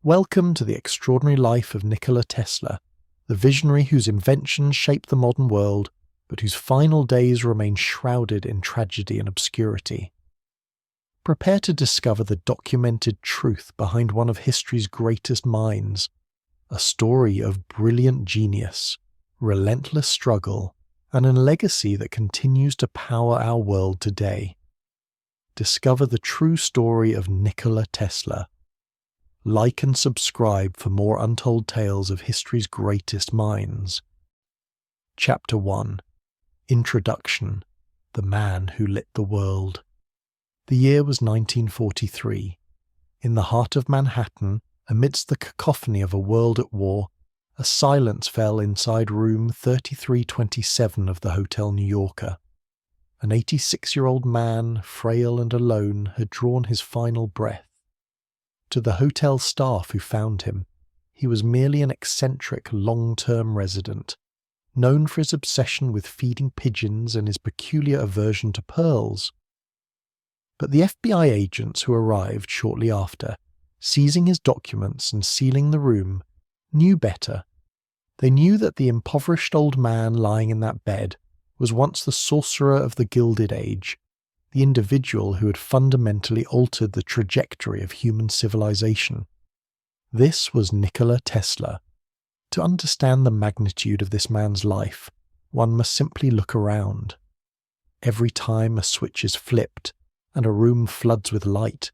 Welcome to the extraordinary life of Nikola Tesla, the visionary whose inventions shaped the modern world, but whose final days remain shrouded in tragedy and obscurity. Prepare to discover the documented truth behind one of history's greatest minds, a story of brilliant genius, relentless struggle, and a legacy that continues to power our world today. Discover the true story of Nikola Tesla. Like and subscribe for more untold tales of history's greatest minds. Chapter 1. Introduction. The Man Who Lit the World. The year was 1943. In the heart of Manhattan, amidst the cacophony of a world at war, a silence fell inside room 3327 of the Hotel New Yorker. An 86-year-old man, frail and alone, had drawn his final breath. To the hotel staff who found him, he was merely an eccentric long-term resident, known for his obsession with feeding pigeons and his peculiar aversion to pearls. But the FBI agents who arrived shortly after, seizing his documents and sealing the room, knew better. They knew that the impoverished old man lying in that bed was once the sorcerer of the Gilded Age, the individual who had fundamentally altered the trajectory of human civilization. This was Nikola Tesla. To understand the magnitude of this man's life, one must simply look around. Every time a switch is flipped and a room floods with light,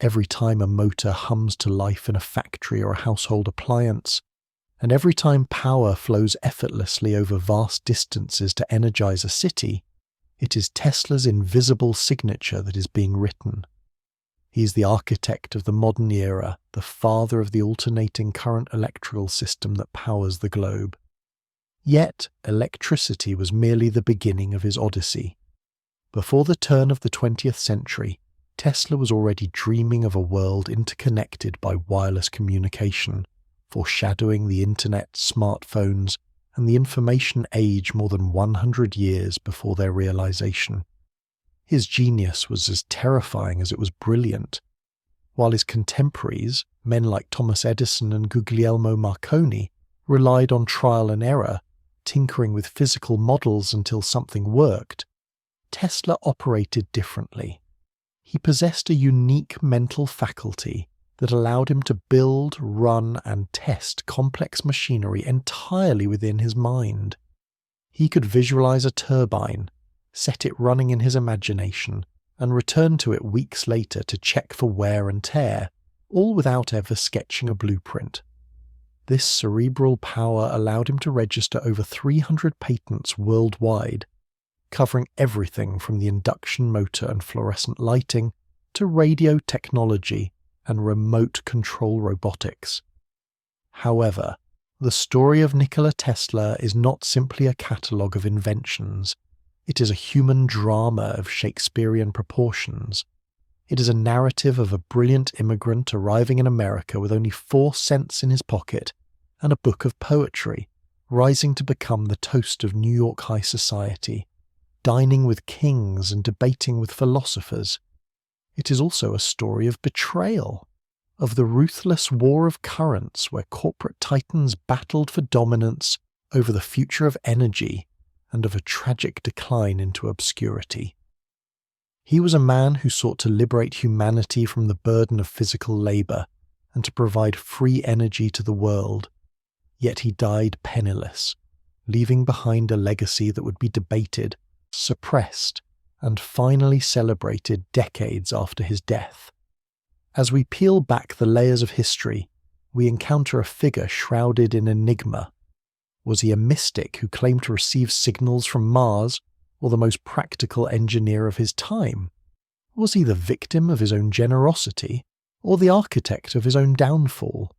every time a motor hums to life in a factory or a household appliance, and every time power flows effortlessly over vast distances to energize a city, it is Tesla's invisible signature that is being written. He is the architect of the modern era, the father of the alternating current electrical system that powers the globe. Yet, electricity was merely the beginning of his odyssey. Before the turn of the 20th century, Tesla was already dreaming of a world interconnected by wireless communication, foreshadowing the internet, smartphones, and the information age more than 100 years before their realization. His genius was as terrifying as it was brilliant. While his contemporaries, men like Thomas Edison and Guglielmo Marconi, relied on trial and error, tinkering with physical models until something worked, Tesla operated differently. He possessed a unique mental faculty that allowed him to build, run, and test complex machinery entirely within his mind. He could visualize a turbine, set it running in his imagination, and return to it weeks later to check for wear and tear, all without ever sketching a blueprint. This cerebral power allowed him to register over 300 patents worldwide, covering everything from the induction motor and fluorescent lighting to radio technology and remote control robotics. However, the story of Nikola Tesla is not simply a catalogue of inventions. It is a human drama of Shakespearean proportions. It is a narrative of a brilliant immigrant arriving in America with only 4 cents in his pocket and a book of poetry, rising to become the toast of New York high society, dining with kings and debating with philosophers. It is also a story of betrayal, of the ruthless war of currents where corporate titans battled for dominance over the future of energy, and of a tragic decline into obscurity. He was a man who sought to liberate humanity from the burden of physical labor and to provide free energy to the world, yet he died penniless, leaving behind a legacy that would be debated, suppressed, and finally celebrated decades after his death. As we peel back the layers of history, we encounter a figure shrouded in enigma. Was he a mystic who claimed to receive signals from Mars, or the most practical engineer of his time? Was he the victim of his own generosity, or the architect of his own downfall?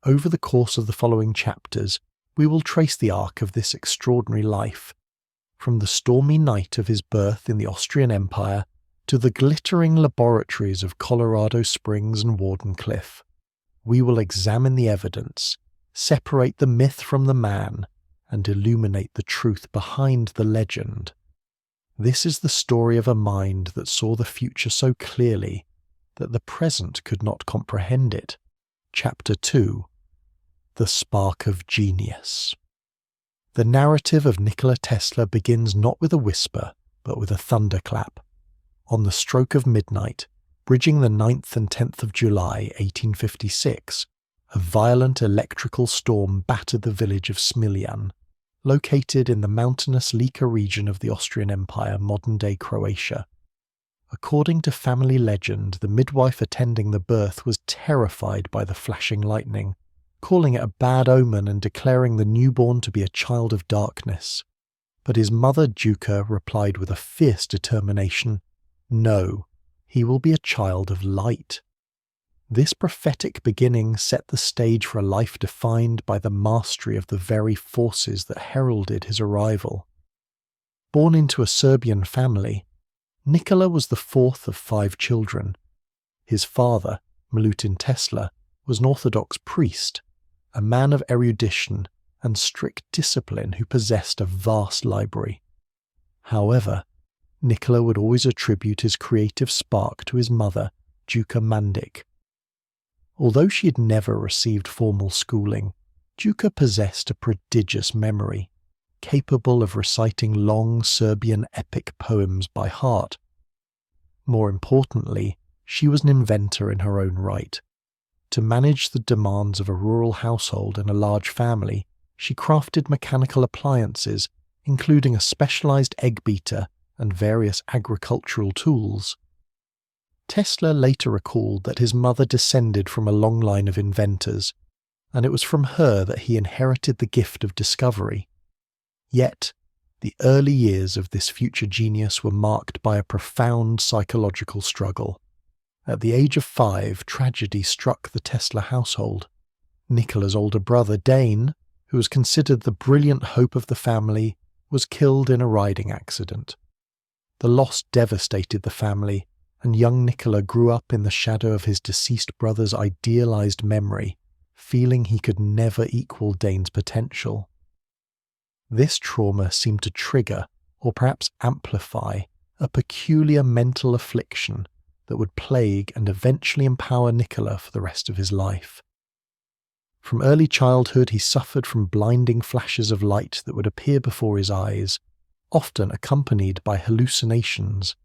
Over the course of the following chapters, we will trace the arc of this extraordinary life, from the stormy night of his birth in the Austrian Empire to the glittering laboratories of Colorado Springs and Wardenclyffe. We will examine the evidence, separate the myth from the man, and illuminate the truth behind the legend. This is the story of a mind that saw the future so clearly that the present could not comprehend it. Chapter 2: The Spark of Genius. The narrative of Nikola Tesla begins not with a whisper, but with a thunderclap. On the stroke of midnight, bridging the 9th and 10th of July 1856, a violent electrical storm battered the village of Smiljan, located in the mountainous Lika region of the Austrian Empire, modern-day Croatia. According to family legend, the midwife attending the birth was terrified by the flashing lightning, calling it a bad omen and declaring the newborn to be a child of darkness. But his mother Duca replied with a fierce determination, "No, he will be a child of light." This prophetic beginning set the stage for a life defined by the mastery of the very forces that heralded his arrival. Born into a Serbian family, Nikola was the fourth of 5 children. His father, Milutin Tesla, was an Orthodox priest, a man of erudition and strict discipline who possessed a vast library. However, Nikola would always attribute his creative spark to his mother, Duca Mandic. Although she had never received formal schooling, Duca possessed a prodigious memory, capable of reciting long Serbian epic poems by heart. More importantly, she was an inventor in her own right. To manage the demands of a rural household and a large family, she crafted mechanical appliances, including a specialized egg beater and various agricultural tools. Tesla later recalled that his mother descended from a long line of inventors, and it was from her that he inherited the gift of discovery. Yet, the early years of this future genius were marked by a profound psychological struggle. At the age of 5, tragedy struck the Tesla household. Nikola's older brother, Dane, who was considered the brilliant hope of the family, was killed in a riding accident. The loss devastated the family, and young Nikola grew up in the shadow of his deceased brother's idealized memory, feeling he could never equal Dane's potential. This trauma seemed to trigger, or perhaps amplify, a peculiar mental affliction that would plague and eventually empower Nikola for the rest of his life. From early childhood, he suffered from blinding flashes of light that would appear before his eyes, often accompanied by hallucinations.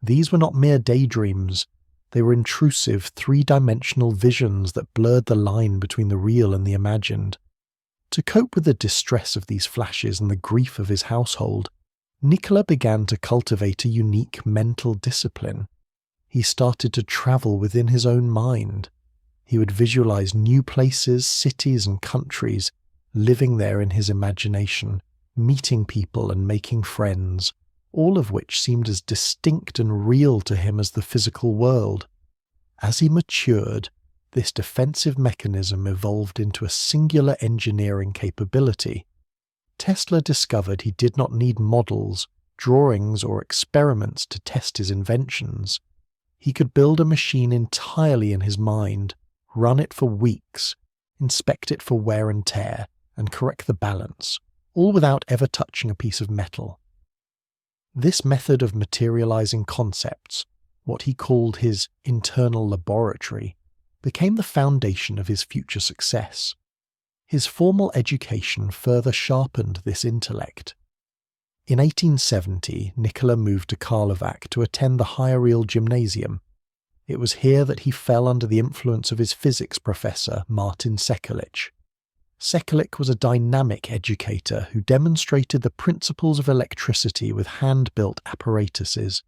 These were not mere daydreams, they were intrusive, 3-dimensional visions that blurred the line between the real and the imagined. To cope with the distress of these flashes and the grief of his household, Nikola began to cultivate a unique mental discipline. He started to travel within his own mind. He would visualize new places, cities, and countries, living there in his imagination, meeting people and making friends, all of which seemed as distinct and real to him as the physical world. As he matured, this defensive mechanism evolved into a singular engineering capability. Tesla discovered he did not need models, drawings, or experiments to test his inventions. He could build a machine entirely in his mind, run it for weeks, inspect it for wear and tear, and correct the balance, all without ever touching a piece of metal. This method of materializing concepts, what he called his internal laboratory, became the foundation of his future success. His formal education further sharpened this intellect. In 1870, Nikola moved to Karlovac to attend the Higher Real Gymnasium. It was here that he fell under the influence of his physics professor, Martin Sekulic. Sekulic was a dynamic educator who demonstrated the principles of electricity with hand-built apparatuses.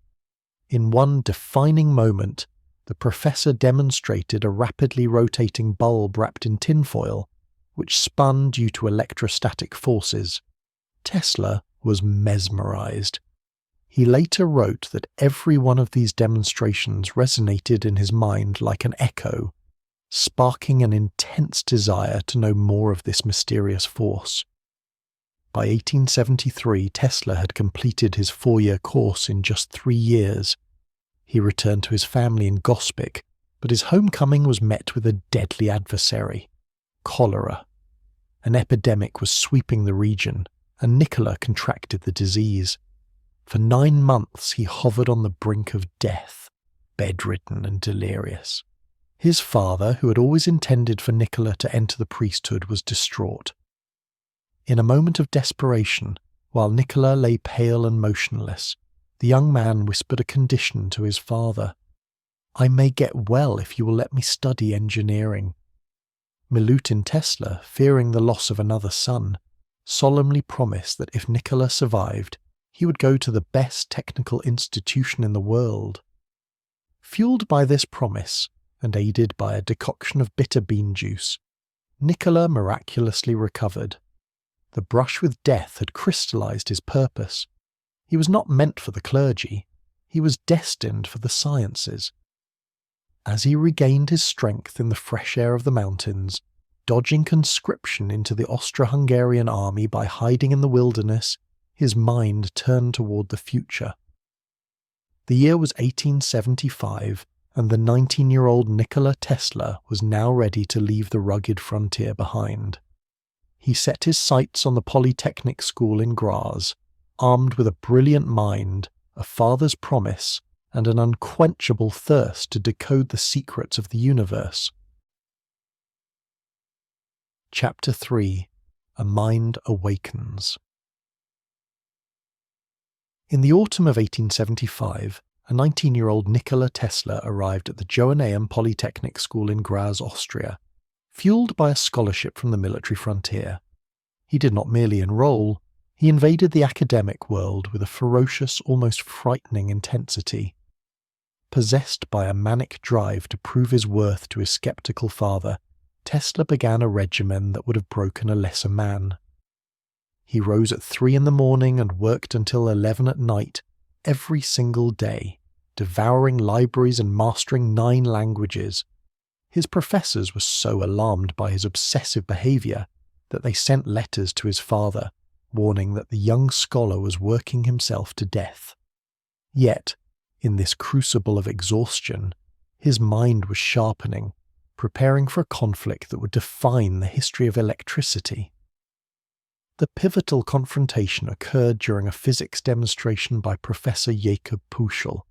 In one defining moment, the professor demonstrated a rapidly rotating bulb wrapped in tinfoil, which spun due to electrostatic forces. Tesla was mesmerized. He later wrote that every one of these demonstrations resonated in his mind like an echo, sparking an intense desire to know more of this mysterious force. By 1873, Tesla had completed his 4-year course in just 3 years. He returned to his family in Gospic, but his homecoming was met with a deadly adversary: cholera. An epidemic was sweeping the region, and Nikola contracted the disease. For 9 months he hovered on the brink of death, bedridden and delirious. His father, who had always intended for Nikola to enter the priesthood, was distraught. In a moment of desperation, while Nikola lay pale and motionless, the young man whispered a condition to his father. "I may get well if you will let me study engineering." Milutin Tesla, fearing the loss of another son, solemnly promised that if Nikola survived, he would go to the best technical institution in the world. Fueled by this promise, and aided by a decoction of bitter bean juice, Nikola miraculously recovered. The brush with death had crystallized his purpose. He was not meant for the clergy. He was destined for the sciences. As he regained his strength in the fresh air of the mountains, dodging conscription into the Austro-Hungarian army by hiding in the wilderness, his mind turned toward the future. The year was 1875, and the 19-year-old Nikola Tesla was now ready to leave the rugged frontier behind. He set his sights on the Polytechnic School in Graz, armed with a brilliant mind, a father's promise, and an unquenchable thirst to decode the secrets of the universe. Chapter 3. A Mind Awakens. In the autumn of 1875, a 19-year-old Nikola Tesla arrived at the Joanneum Polytechnic School in Graz, Austria, fueled by a scholarship from the military frontier. He did not merely enroll, he invaded the academic world with a ferocious, almost frightening intensity. Possessed by a manic drive to prove his worth to his skeptical father, Tesla began a regimen that would have broken a lesser man. He rose at 3 in the morning and worked until 11 at night, every single day, devouring libraries and mastering 9 languages. His professors were so alarmed by his obsessive behavior that they sent letters to his father, warning that the young scholar was working himself to death. Yet, in this crucible of exhaustion, his mind was sharpening, preparing for a conflict that would define the history of electricity. The pivotal confrontation occurred during a physics demonstration by Professor Jakob Puschel.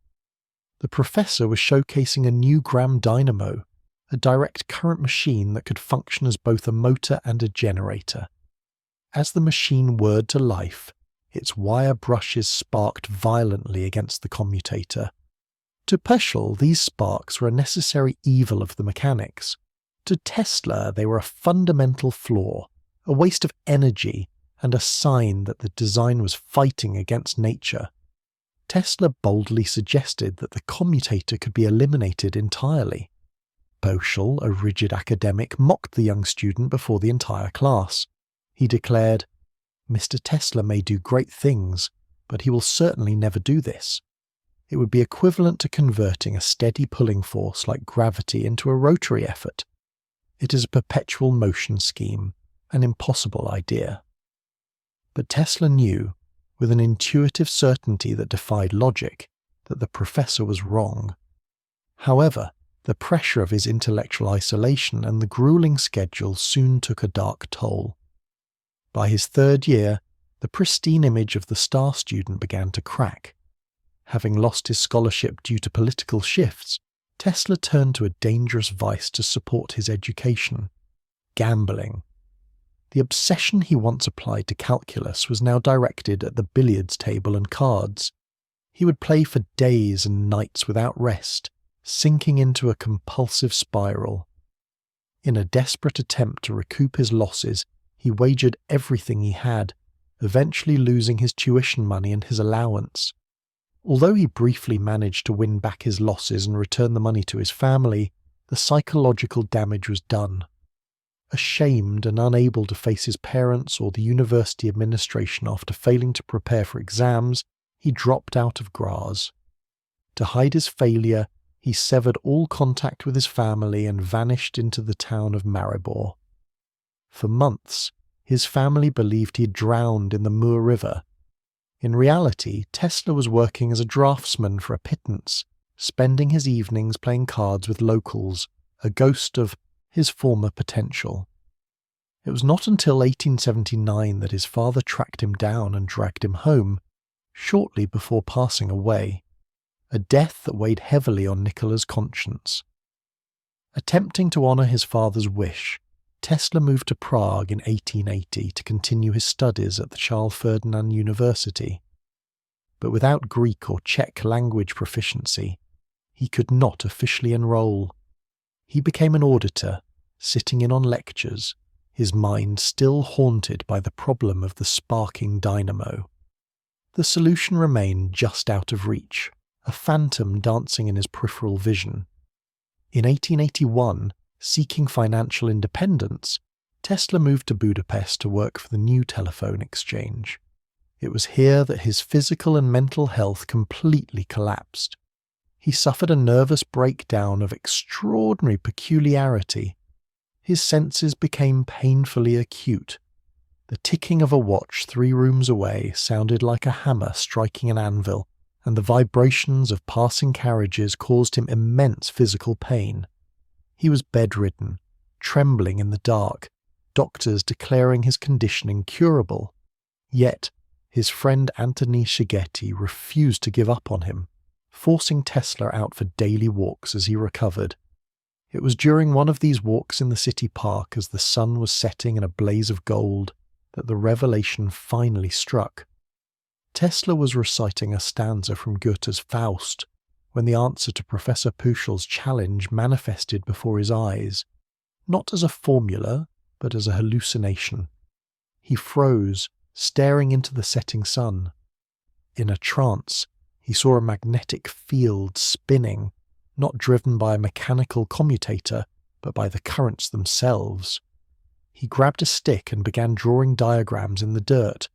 The professor was showcasing a new Gram dynamo, a direct current machine that could function as both a motor and a generator. As the machine whirred to life, its wire brushes sparked violently against the commutator. To Puschel, these sparks were a necessary evil of the mechanics. To Tesla, they were a fundamental flaw, a waste of energy, and a sign that the design was fighting against nature. Tesla boldly suggested that the commutator could be eliminated entirely. Puschel, a rigid academic, mocked the young student before the entire class. He declared, "Mr. Tesla may do great things, but he will certainly never do this. It would be equivalent to converting a steady pulling force like gravity into a rotary effort. It is a perpetual motion scheme, an impossible idea." But Tesla knew, with an intuitive certainty that defied logic, that the professor was wrong. However, the pressure of his intellectual isolation and the grueling schedule soon took a dark toll. By his 3rd year, the pristine image of the star student began to crack. Having lost his scholarship due to political shifts, Tesla turned to a dangerous vice to support his education: gambling. The obsession he once applied to calculus was now directed at the billiards table and cards. He would play for days and nights without rest, sinking into a compulsive spiral. In a desperate attempt to recoup his losses, he wagered everything he had, eventually losing his tuition money and his allowance. Although he briefly managed to win back his losses and return the money to his family, the psychological damage was done. Ashamed and unable to face his parents or the university administration after failing to prepare for exams, he dropped out of Graz. To hide his failure, he severed all contact with his family and vanished into the town of Maribor. For months, his family believed he had drowned in the Mur River. In reality, Tesla was working as a draftsman for a pittance, spending his evenings playing cards with locals, a ghost of his former potential. It was not until 1879 that his father tracked him down and dragged him home, shortly before passing away, a death that weighed heavily on Nikola's conscience. Attempting to honour his father's wish, Tesla moved to Prague in 1880 to continue his studies at the Charles Ferdinand University. But without Greek or Czech language proficiency, he could not officially enroll. He became an auditor, sitting in on lectures, his mind still haunted by the problem of the sparking dynamo. The solution remained just out of reach, a phantom dancing in his peripheral vision. In 1881, seeking financial independence, Tesla moved to Budapest to work for the new telephone exchange. It was here that his physical and mental health completely collapsed. He suffered a nervous breakdown of extraordinary peculiarity. His senses became painfully acute. The ticking of a watch 3 rooms away sounded like a hammer striking an anvil, and the vibrations of passing carriages caused him immense physical pain. He was bedridden, trembling in the dark, doctors declaring his condition incurable. Yet, his friend Antoni Szigeti refused to give up on him, forcing Tesla out for daily walks as he recovered. It was during one of these walks in the city park as the sun was setting in a blaze of gold that the revelation finally struck. Tesla was reciting a stanza from Goethe's Faust when the answer to Professor Puschel's challenge manifested before his eyes, not as a formula, but as a hallucination. He froze, staring into the setting sun. In a trance, he saw a magnetic field spinning, not driven by a mechanical commutator, but by the currents themselves. He grabbed a stick and began drawing diagrams in the dirt,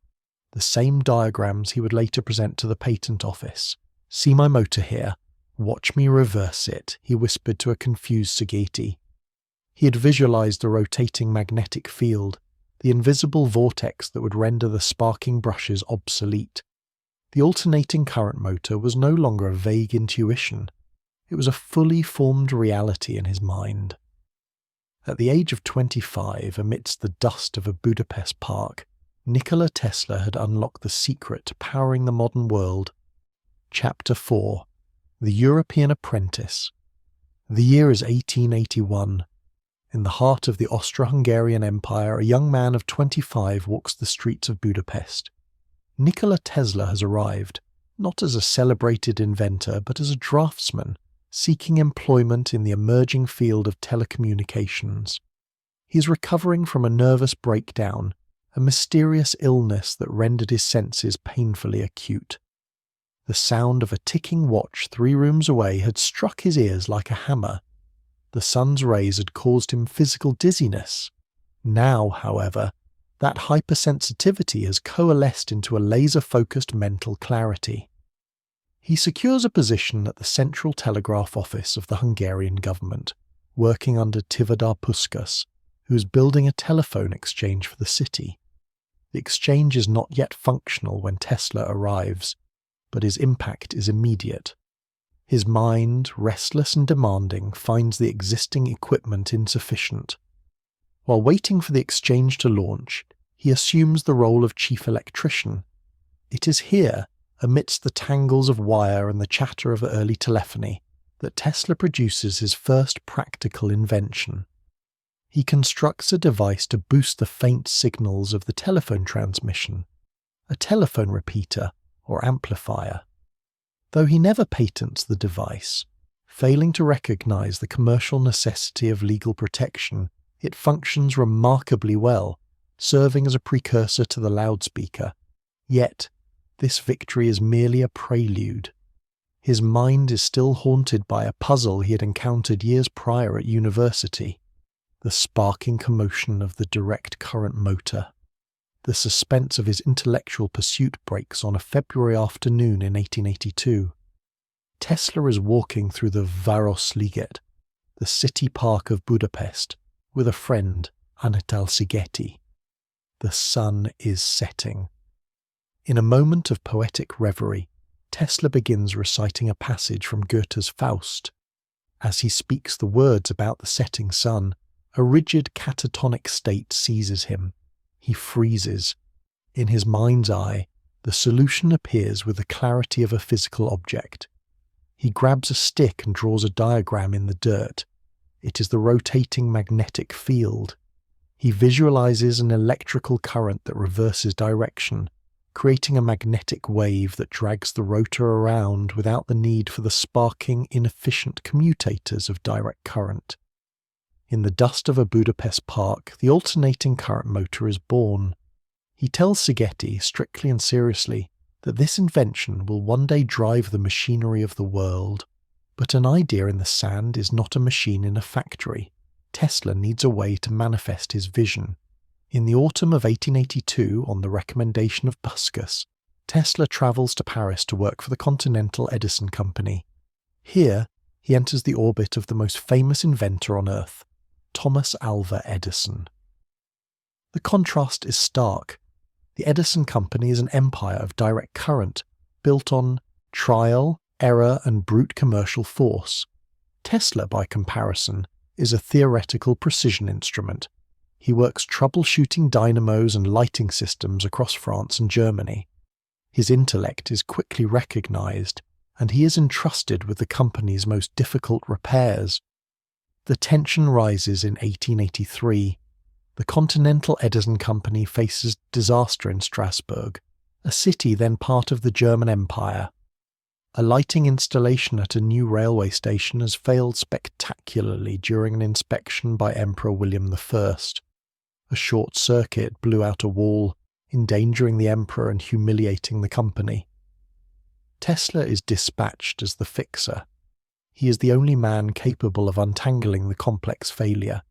the same diagrams he would later present to the patent office. "See my motor here? Watch me reverse it," he whispered to a confused Szigeti. He had visualized the rotating magnetic field, the invisible vortex that would render the sparking brushes obsolete. The alternating current motor was no longer a vague intuition. It was a fully formed reality in his mind. At the age of 25, amidst the dust of a Budapest park, Nikola Tesla had unlocked the secret powering the modern world. Chapter 4. The European Apprentice. The year is 1881. In the heart of the Austro-Hungarian Empire, a young man of 25 walks the streets of Budapest. Nikola Tesla has arrived, not as a celebrated inventor, but as a draftsman, seeking employment in the emerging field of telecommunications. He is recovering from a nervous breakdown, a mysterious illness that rendered his senses painfully acute. The sound of a ticking watch 3 rooms away had struck his ears like a hammer. The sun's rays had caused him physical dizziness. Now, however, that hypersensitivity has coalesced into a laser-focused mental clarity. He secures a position at the Central Telegraph Office of the Hungarian government, working under Tivadar Puskás, who is building a telephone exchange for the city. The exchange is not yet functional when Tesla arrives, but his impact is immediate. His mind, restless and demanding, finds the existing equipment insufficient. While waiting for the exchange to launch, he assumes the role of chief electrician. It is here, amidst the tangles of wire and the chatter of early telephony, that Tesla produces his first practical invention. He constructs a device to boost the faint signals of the telephone transmission, a telephone repeater or amplifier. Though he never patents the device, failing to recognize the commercial necessity of legal protection, it functions remarkably well, serving as a precursor to the loudspeaker. Yet, this victory is merely a prelude. His mind is still haunted by a puzzle he had encountered years prior at university: the sparking commotion of the direct current motor. The suspense of his intellectual pursuit breaks on a February afternoon in 1882. Tesla is walking through the Városliget, the city park of Budapest, with a friend, Antal Szigeti. The sun is setting. In a moment of poetic reverie, Tesla begins reciting a passage from Goethe's Faust. As he speaks the words about the setting sun, a rigid catatonic state seizes him. He freezes. In his mind's eye, the solution appears with the clarity of a physical object. He grabs a stick and draws a diagram in the dirt. It is the rotating magnetic field. He visualizes an electrical current that reverses direction, creating a magnetic wave that drags the rotor around without the need for the sparking, inefficient commutators of direct current. In the dust of a Budapest park, the alternating current motor is born. He tells Szigeti, strictly and seriously, that this invention will one day drive the machinery of the world. But an idea in the sand is not a machine in a factory. Tesla needs a way to manifest his vision. In the autumn of 1882, on the recommendation of Puskas, Tesla travels to Paris to work for the Continental Edison Company. Here, he enters the orbit of the most famous inventor on Earth, Thomas Alva Edison. The contrast is stark. The Edison Company is an empire of direct current, built on trial, error, and brute commercial force. Tesla, by comparison, is a theoretical precision instrument. He works troubleshooting dynamos and lighting systems across France and Germany. His intellect is quickly recognized, and he is entrusted with the company's most difficult repairs. The tension rises in 1883. The Continental Edison Company faces disaster in Strasbourg, a city then part of the German Empire. A lighting installation at a new railway station has failed spectacularly during an inspection by Emperor William I. A short circuit blew out a wall, endangering the emperor and humiliating the company. Tesla is dispatched as the fixer. He is the only man capable of untangling the complex failure.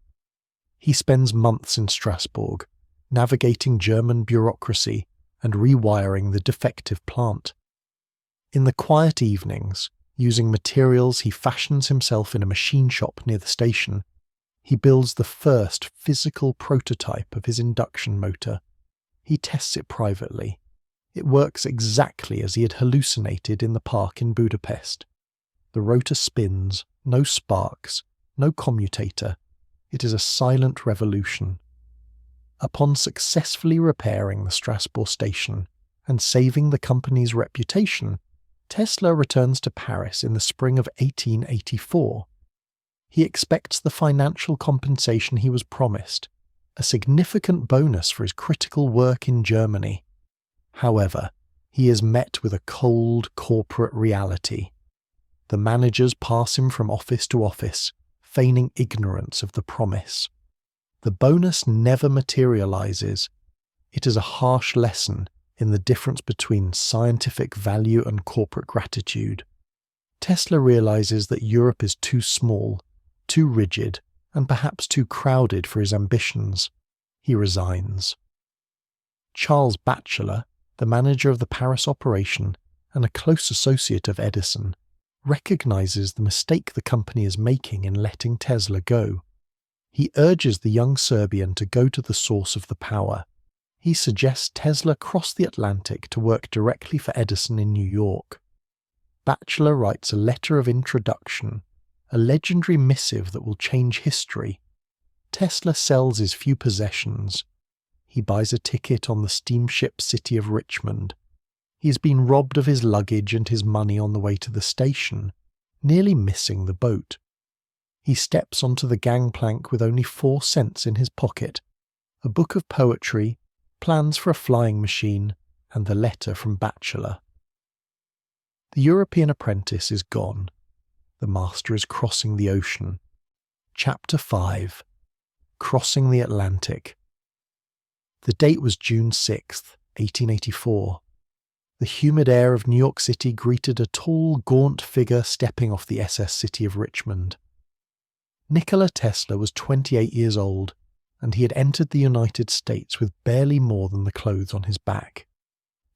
He spends months in Strasbourg, navigating German bureaucracy and rewiring the defective plant. In the quiet evenings, using materials he fashions himself in a machine shop near the station, he builds the first physical prototype of his induction motor. He tests it privately. It works exactly as he had hallucinated in the park in Budapest. The rotor spins, no sparks, no commutator. It is a silent revolution. Upon successfully repairing the Strasbourg station and saving the company's reputation, Tesla returns to Paris in the spring of 1884. He expects the financial compensation he was promised, a significant bonus for his critical work in Germany. However, he is met with a cold corporate reality. The managers pass him from office to office, feigning ignorance of the promise. The bonus never materializes. It is a harsh lesson in the difference between scientific value and corporate gratitude. Tesla realizes that Europe is too small, too rigid, and perhaps too crowded for his ambitions. He resigns. Charles Batchelor, the manager of the Paris operation and a close associate of Edison, recognizes the mistake the company is making in letting Tesla go. He urges the young Serbian to go to the source of the power. He suggests Tesla cross the Atlantic to work directly for Edison in New York. Batchelor writes a letter of introduction, a legendary missive that will change history. Tesla sells his few possessions. He buys a ticket on the steamship City of Richmond. He has been robbed of his luggage and his money on the way to the station, nearly missing the boat. He steps onto the gangplank with only 4 cents in his pocket, a book of poetry, plans for a flying machine, and the letter from Batchelor. The European apprentice is gone. The master is crossing the ocean. Chapter 5. Crossing the Atlantic. The date was June 6th, 1884. The humid air of New York City greeted a tall, gaunt figure stepping off the SS City of Richmond. Nikola Tesla was 28 years old, and he had entered the United States with barely more than the clothes on his back.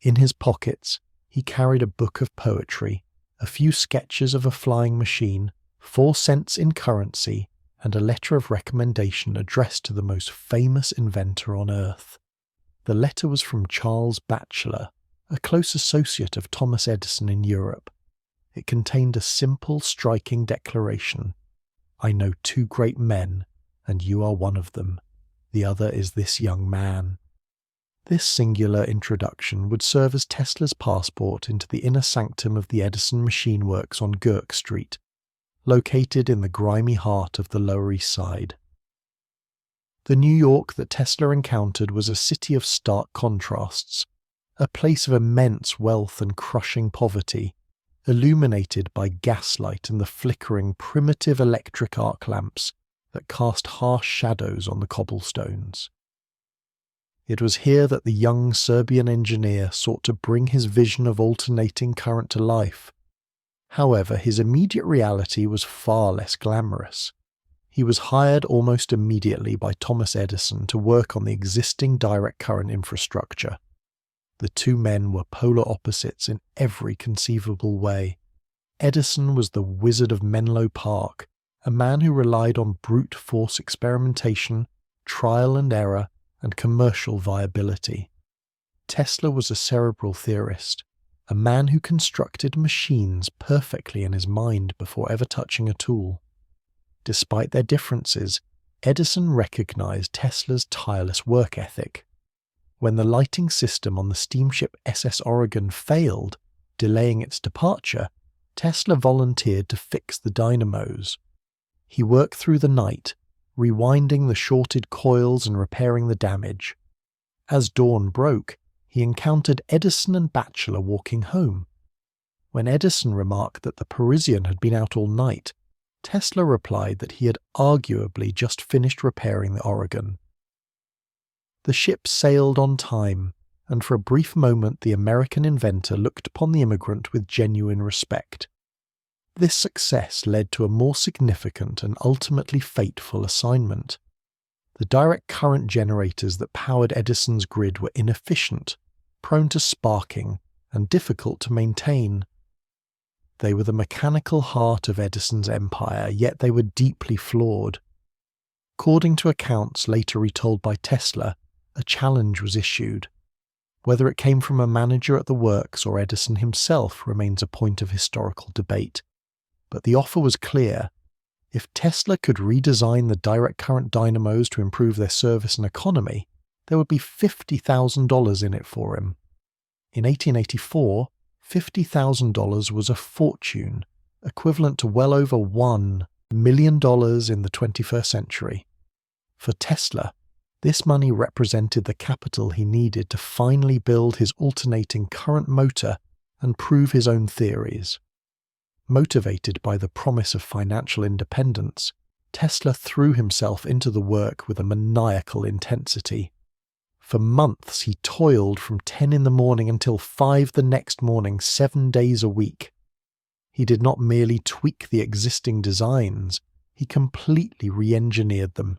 In his pockets, he carried a book of poetry, a few sketches of a flying machine, 4 cents in currency, and a letter of recommendation addressed to the most famous inventor on Earth. The letter was from Charles Batchelor, a close associate of Thomas Edison in Europe. It contained a simple, striking declaration. I know 2 great men, and you are one of them. The other is this young man. This singular introduction would serve as Tesla's passport into the inner sanctum of the Edison Machine Works on Gurk Street. located in the grimy heart of the Lower East Side. The New York that Tesla encountered was a city of stark contrasts, a place of immense wealth and crushing poverty, illuminated by gaslight and the flickering primitive electric arc lamps that cast harsh shadows on the cobblestones. It was here that the young Serbian engineer sought to bring his vision of alternating current to life. However, his immediate reality was far less glamorous. He was hired almost immediately by Thomas Edison to work on the existing direct current infrastructure. The two men were polar opposites in every conceivable way. Edison was the wizard of Menlo Park, a man who relied on brute force experimentation, trial and error, and commercial viability. Tesla was a cerebral theorist, a man who constructed machines perfectly in his mind before ever touching a tool. Despite their differences, Edison recognized Tesla's tireless work ethic. When the lighting system on the steamship SS Oregon failed, delaying its departure, Tesla volunteered to fix the dynamos. He worked through the night, rewinding the shorted coils and repairing the damage. As dawn broke, he encountered Edison and Batchelor walking home. When Edison remarked that the Parisian had been out all night, Tesla replied that he had arguably just finished repairing the Oregon. The ship sailed on time, and for a brief moment the American inventor looked upon the immigrant with genuine respect. This success led to a more significant and ultimately fateful assignment. The direct current generators that powered Edison's grid were inefficient, prone to sparking, and difficult to maintain. They were the mechanical heart of Edison's empire, yet they were deeply flawed. According to accounts later retold by Tesla, a challenge was issued. Whether it came from a manager at the works or Edison himself remains a point of historical debate. But the offer was clear. If Tesla could redesign the direct current dynamos to improve their service and economy, there would be $50,000 in it for him. In 1884, $50,000 was a fortune, equivalent to well over $1 million in the 21st century. For Tesla, this money represented the capital he needed to finally build his alternating current motor and prove his own theories. Motivated by the promise of financial independence, Tesla threw himself into the work with a maniacal intensity. For months he toiled from 10 in the morning until 5 the next morning, 7 days a week. He did not merely tweak the existing designs, he completely re-engineered them.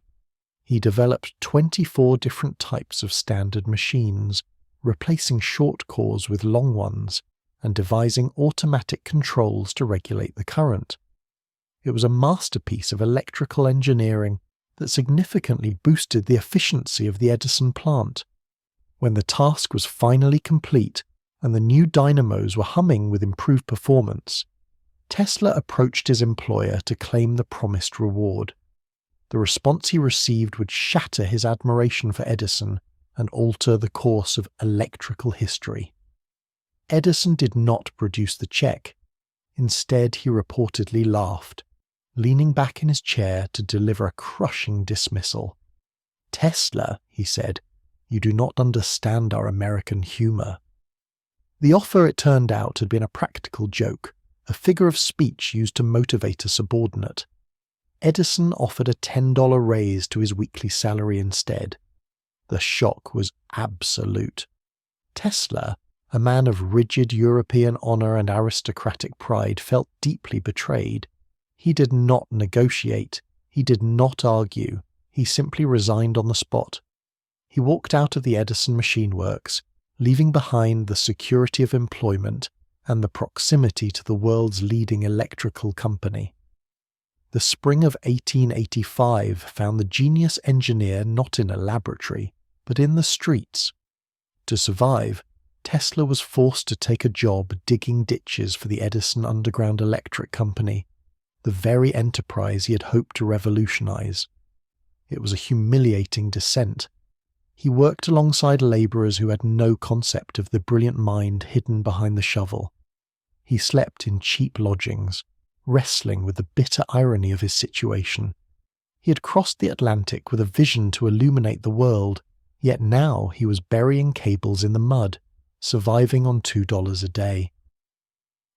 He developed 24 different types of standard machines, replacing short cores with long ones, and devising automatic controls to regulate the current. It was a masterpiece of electrical engineering that significantly boosted the efficiency of the Edison plant. When the task was finally complete and the new dynamos were humming with improved performance, Tesla approached his employer to claim the promised reward. The response he received would shatter his admiration for Edison and alter the course of electrical history. Edison did not produce the check. Instead, he reportedly laughed, leaning back in his chair to deliver a crushing dismissal. "Tesla," he said, "you do not understand our American humor." The offer, it turned out, had been a practical joke, a figure of speech used to motivate a subordinate. Edison offered a $10 raise to his weekly salary instead. The shock was absolute. Tesla, a man of rigid European honor and aristocratic pride, felt deeply betrayed. He did not negotiate. He did not argue. He simply resigned on the spot. He walked out of the Edison Machine Works, leaving behind the security of employment and the proximity to the world's leading electrical company. The spring of 1885 found the genius engineer not in a laboratory, but in the streets. To survive, Tesla was forced to take a job digging ditches for the Edison Underground Electric Company, the very enterprise he had hoped to revolutionize. It was a humiliating descent. He worked alongside laborers who had no concept of the brilliant mind hidden behind the shovel. He slept in cheap lodgings, wrestling with the bitter irony of his situation. He had crossed the Atlantic with a vision to illuminate the world, yet now he was burying cables in the mud, surviving on $2 a day.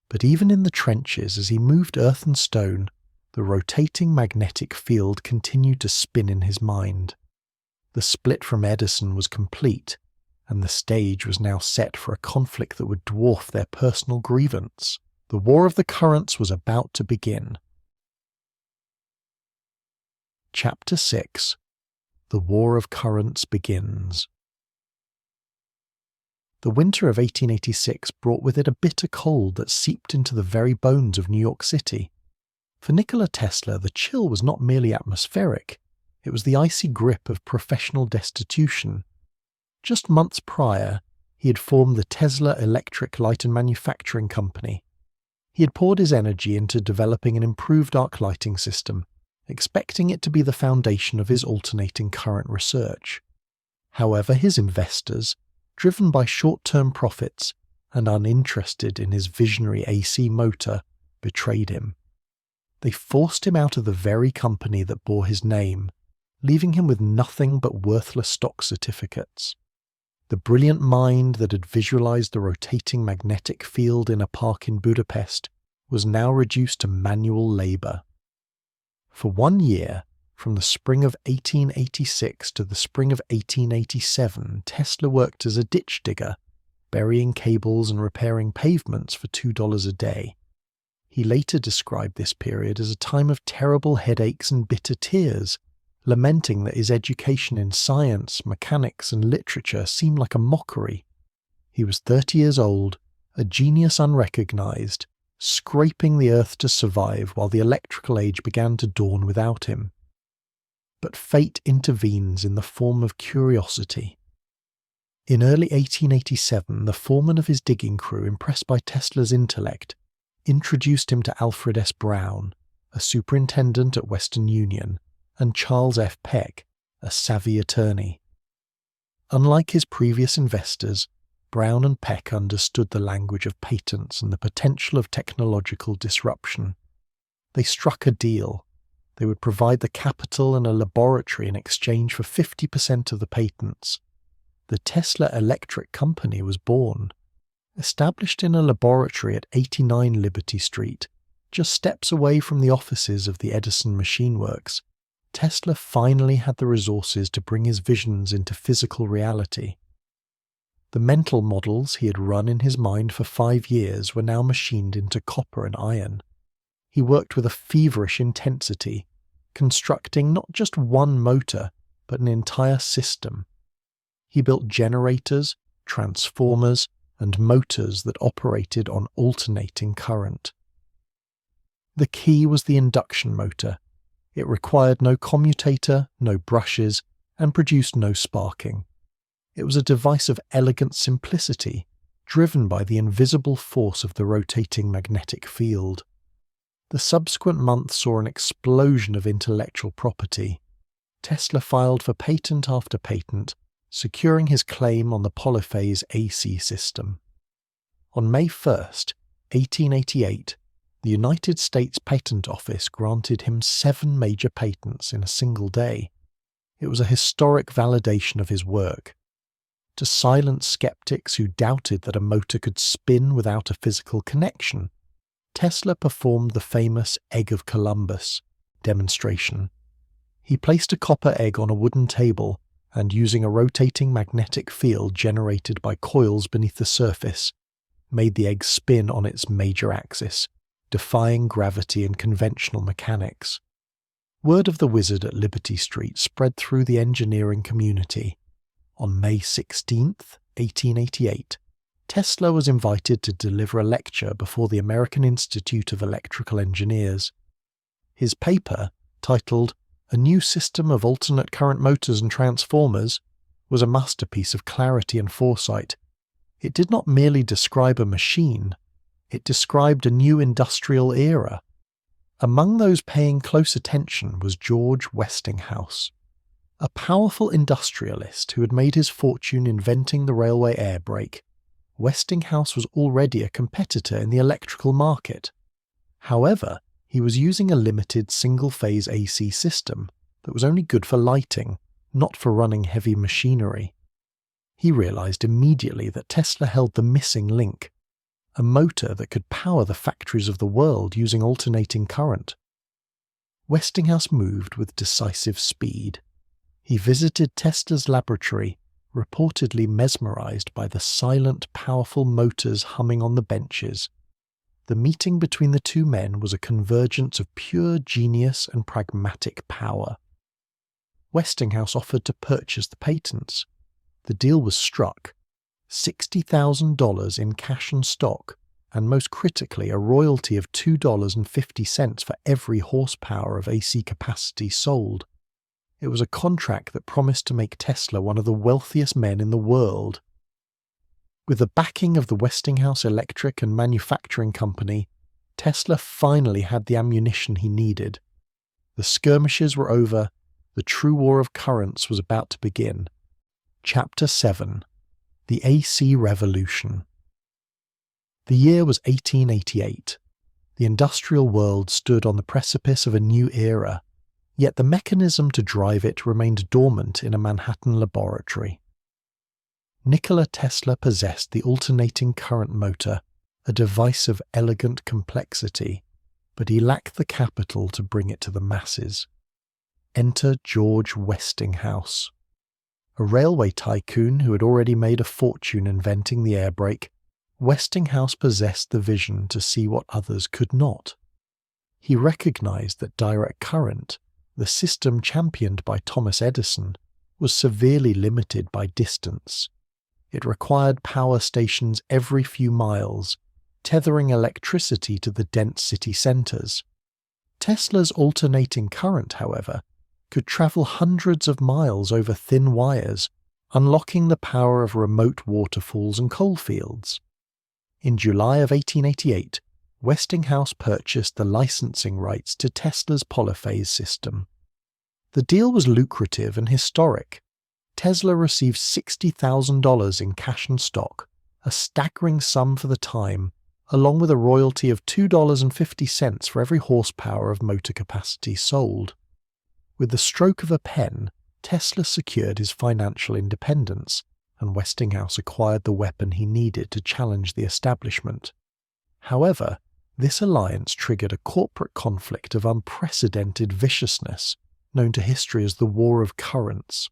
But even in the trenches, as he moved earth and stone, the rotating magnetic field continued to spin in his mind. The split from Edison was complete, and the stage was now set for a conflict that would dwarf their personal grievance. The War of the Currents was about to begin. Chapter 6. The War of Currents begins. The winter of 1886 brought with it a bitter cold that seeped into the very bones of New York City. For Nikola Tesla, the chill was not merely atmospheric, it was the icy grip of professional destitution. Just months prior, he had formed the Tesla Electric Light and Manufacturing Company. He had poured his energy into developing an improved arc lighting system, expecting it to be the foundation of his alternating current research. However, his investors, driven by short-term profits and uninterested in his visionary AC motor, betrayed him. They forced him out of the very company that bore his name, leaving him with nothing but worthless stock certificates. The brilliant mind that had visualized the rotating magnetic field in a park in Budapest was now reduced to manual labor. For 1 year, from the spring of 1886 to the spring of 1887, Tesla worked as a ditch digger, burying cables and repairing pavements for $2 a day. He later described this period as a time of terrible headaches and bitter tears, lamenting that his education in science, mechanics, and literature seemed like a mockery. He was 30 years old, a genius unrecognized, scraping the earth to survive while the electrical age began to dawn without him. But fate intervenes in the form of curiosity. In early 1887, the foreman of his digging crew, impressed by Tesla's intellect, introduced him to Alfred S. Brown, a superintendent at Western Union, and Charles F. Peck, a savvy attorney. Unlike his previous investors, Brown and Peck understood the language of patents and the potential of technological disruption. They struck a deal. They would provide the capital and a laboratory in exchange for 50% of the patents. The Tesla Electric Company was born. Established in a laboratory at 89 Liberty Street, just steps away from the offices of the Edison Machine Works, Tesla finally had the resources to bring his visions into physical reality. The mental models he had run in his mind for 5 years were now machined into copper and iron. He worked with a feverish intensity, constructing not just one motor, but an entire system. He built generators, transformers, and motors that operated on alternating current. The key was the induction motor. It required no commutator, no brushes, and produced no sparking. It was a device of elegant simplicity, driven by the invisible force of the rotating magnetic field. The subsequent months saw an explosion of intellectual property. Tesla filed for patent after patent, securing his claim on the polyphase AC system. On May 1st, 1888, the United States Patent Office granted him 7 major patents in a single day. It was a historic validation of his work. To silence skeptics who doubted that a motor could spin without a physical connection, Tesla performed the famous Egg of Columbus demonstration. He placed a copper egg on a wooden table and, using a rotating magnetic field generated by coils beneath the surface, made the egg spin on its major axis, defying gravity and conventional mechanics. Word of the wizard at Liberty Street spread through the engineering community. On May 16, 1888, Tesla was invited to deliver a lecture before the American Institute of Electrical Engineers. His paper, titled "A New System of Alternate Current Motors and Transformers," was a masterpiece of clarity and foresight. It did not merely describe a machine, it described a new industrial era. Among those paying close attention was George Westinghouse, a powerful industrialist who had made his fortune inventing the railway air brake. Westinghouse was already a competitor in the electrical market. However, He was using a limited single-phase AC system that was only good for lighting, not for running heavy machinery. He realized immediately that Tesla held the missing link, a motor that could power the factories of the world using alternating current. Westinghouse moved with decisive speed. He visited Tesla's laboratory, reportedly mesmerized by the silent, powerful motors humming on the benches. The meeting between the two men was a convergence of pure genius and pragmatic power. Westinghouse offered to purchase the patents. The deal was struck. $60,000 in cash and stock, and most critically a royalty of $2.50 for every horsepower of AC capacity sold. It was a contract that promised to make Tesla one of the wealthiest men in the world. With the backing of the Westinghouse Electric and Manufacturing Company, Tesla finally had the ammunition he needed. The skirmishes were over. The true war of currents was about to begin. Chapter 7. The AC Revolution. The year was 1888. The industrial world stood on the precipice of a new era, yet the mechanism to drive it remained dormant in a Manhattan laboratory. Nikola Tesla possessed the alternating current motor, a device of elegant complexity, but he lacked the capital to bring it to the masses. Enter George Westinghouse. A railway tycoon who had already made a fortune inventing the air brake, Westinghouse possessed the vision to see what others could not. He recognized that direct current, the system championed by Thomas Edison, was severely limited by distance. It required power stations every few miles, tethering electricity to the dense city centers. Tesla's alternating current, however, could travel hundreds of miles over thin wires, unlocking the power of remote waterfalls and coalfields. In July of 1888, Westinghouse purchased the licensing rights to Tesla's polyphase system. The deal was lucrative and historic. Tesla received $60,000 in cash and stock, a staggering sum for the time, along with a royalty of $2.50 for every horsepower of motor capacity sold. With the stroke of a pen, Tesla secured his financial independence, and Westinghouse acquired the weapon he needed to challenge the establishment. However, this alliance triggered a corporate conflict of unprecedented viciousness, known to history as the War of Currents.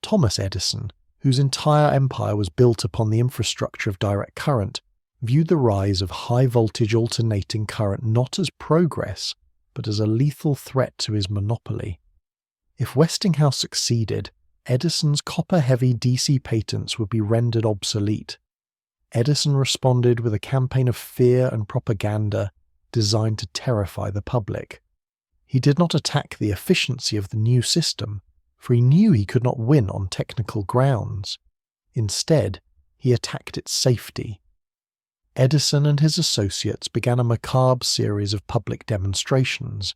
Thomas Edison, whose entire empire was built upon the infrastructure of direct current, viewed the rise of high-voltage alternating current not as progress, but as a lethal threat to his monopoly. If Westinghouse succeeded, Edison's copper-heavy DC patents would be rendered obsolete. Edison responded with a campaign of fear and propaganda designed to terrify the public. He did not attack the efficiency of the new system, for he knew he could not win on technical grounds. Instead, he attacked its safety. Edison and his associates began a macabre series of public demonstrations.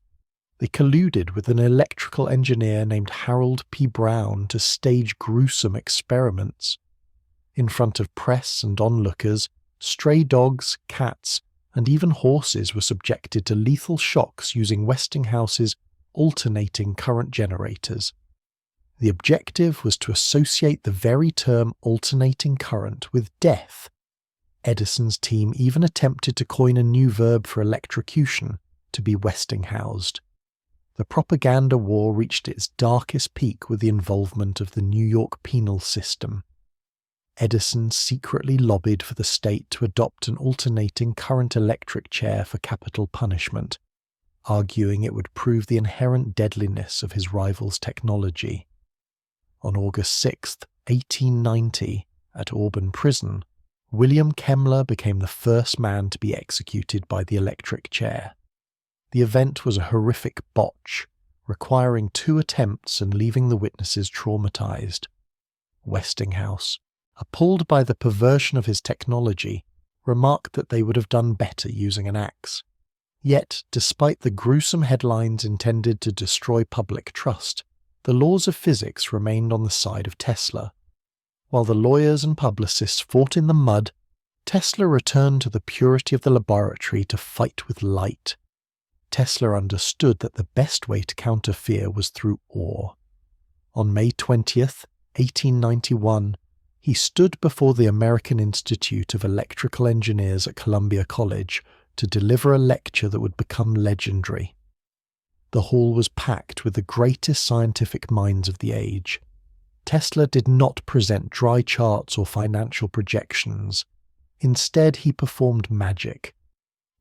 They colluded with an electrical engineer named Harold P. Brown to stage gruesome experiments. In front of press and onlookers, stray dogs, cats, and even horses were subjected to lethal shocks using Westinghouse's alternating current generators. The objective was to associate the very term alternating current with death. Edison's team even attempted to coin a new verb for electrocution, to be Westinghoused. The propaganda war reached its darkest peak with the involvement of the New York penal system. Edison secretly lobbied for the state to adopt an alternating current electric chair for capital punishment, arguing it would prove the inherent deadliness of his rival's technology. On August 6, 1890, at Auburn Prison, William Kemmler became the first man to be executed by the electric chair. The event was a horrific botch, requiring 2 attempts and leaving the witnesses traumatized. Westinghouse, appalled by the perversion of his technology, remarked that they would have done better using an axe. Yet, despite the gruesome headlines intended to destroy public trust, the laws of physics remained on the side of Tesla. While the lawyers and publicists fought in the mud, Tesla returned to the purity of the laboratory to fight with light. Tesla understood that the best way to counter fear was through awe. On May 20th, 1891, he stood before the American Institute of Electrical Engineers at Columbia College to deliver a lecture that would become legendary. The hall was packed with the greatest scientific minds of the age. Tesla did not present dry charts or financial projections. Instead, he performed magic.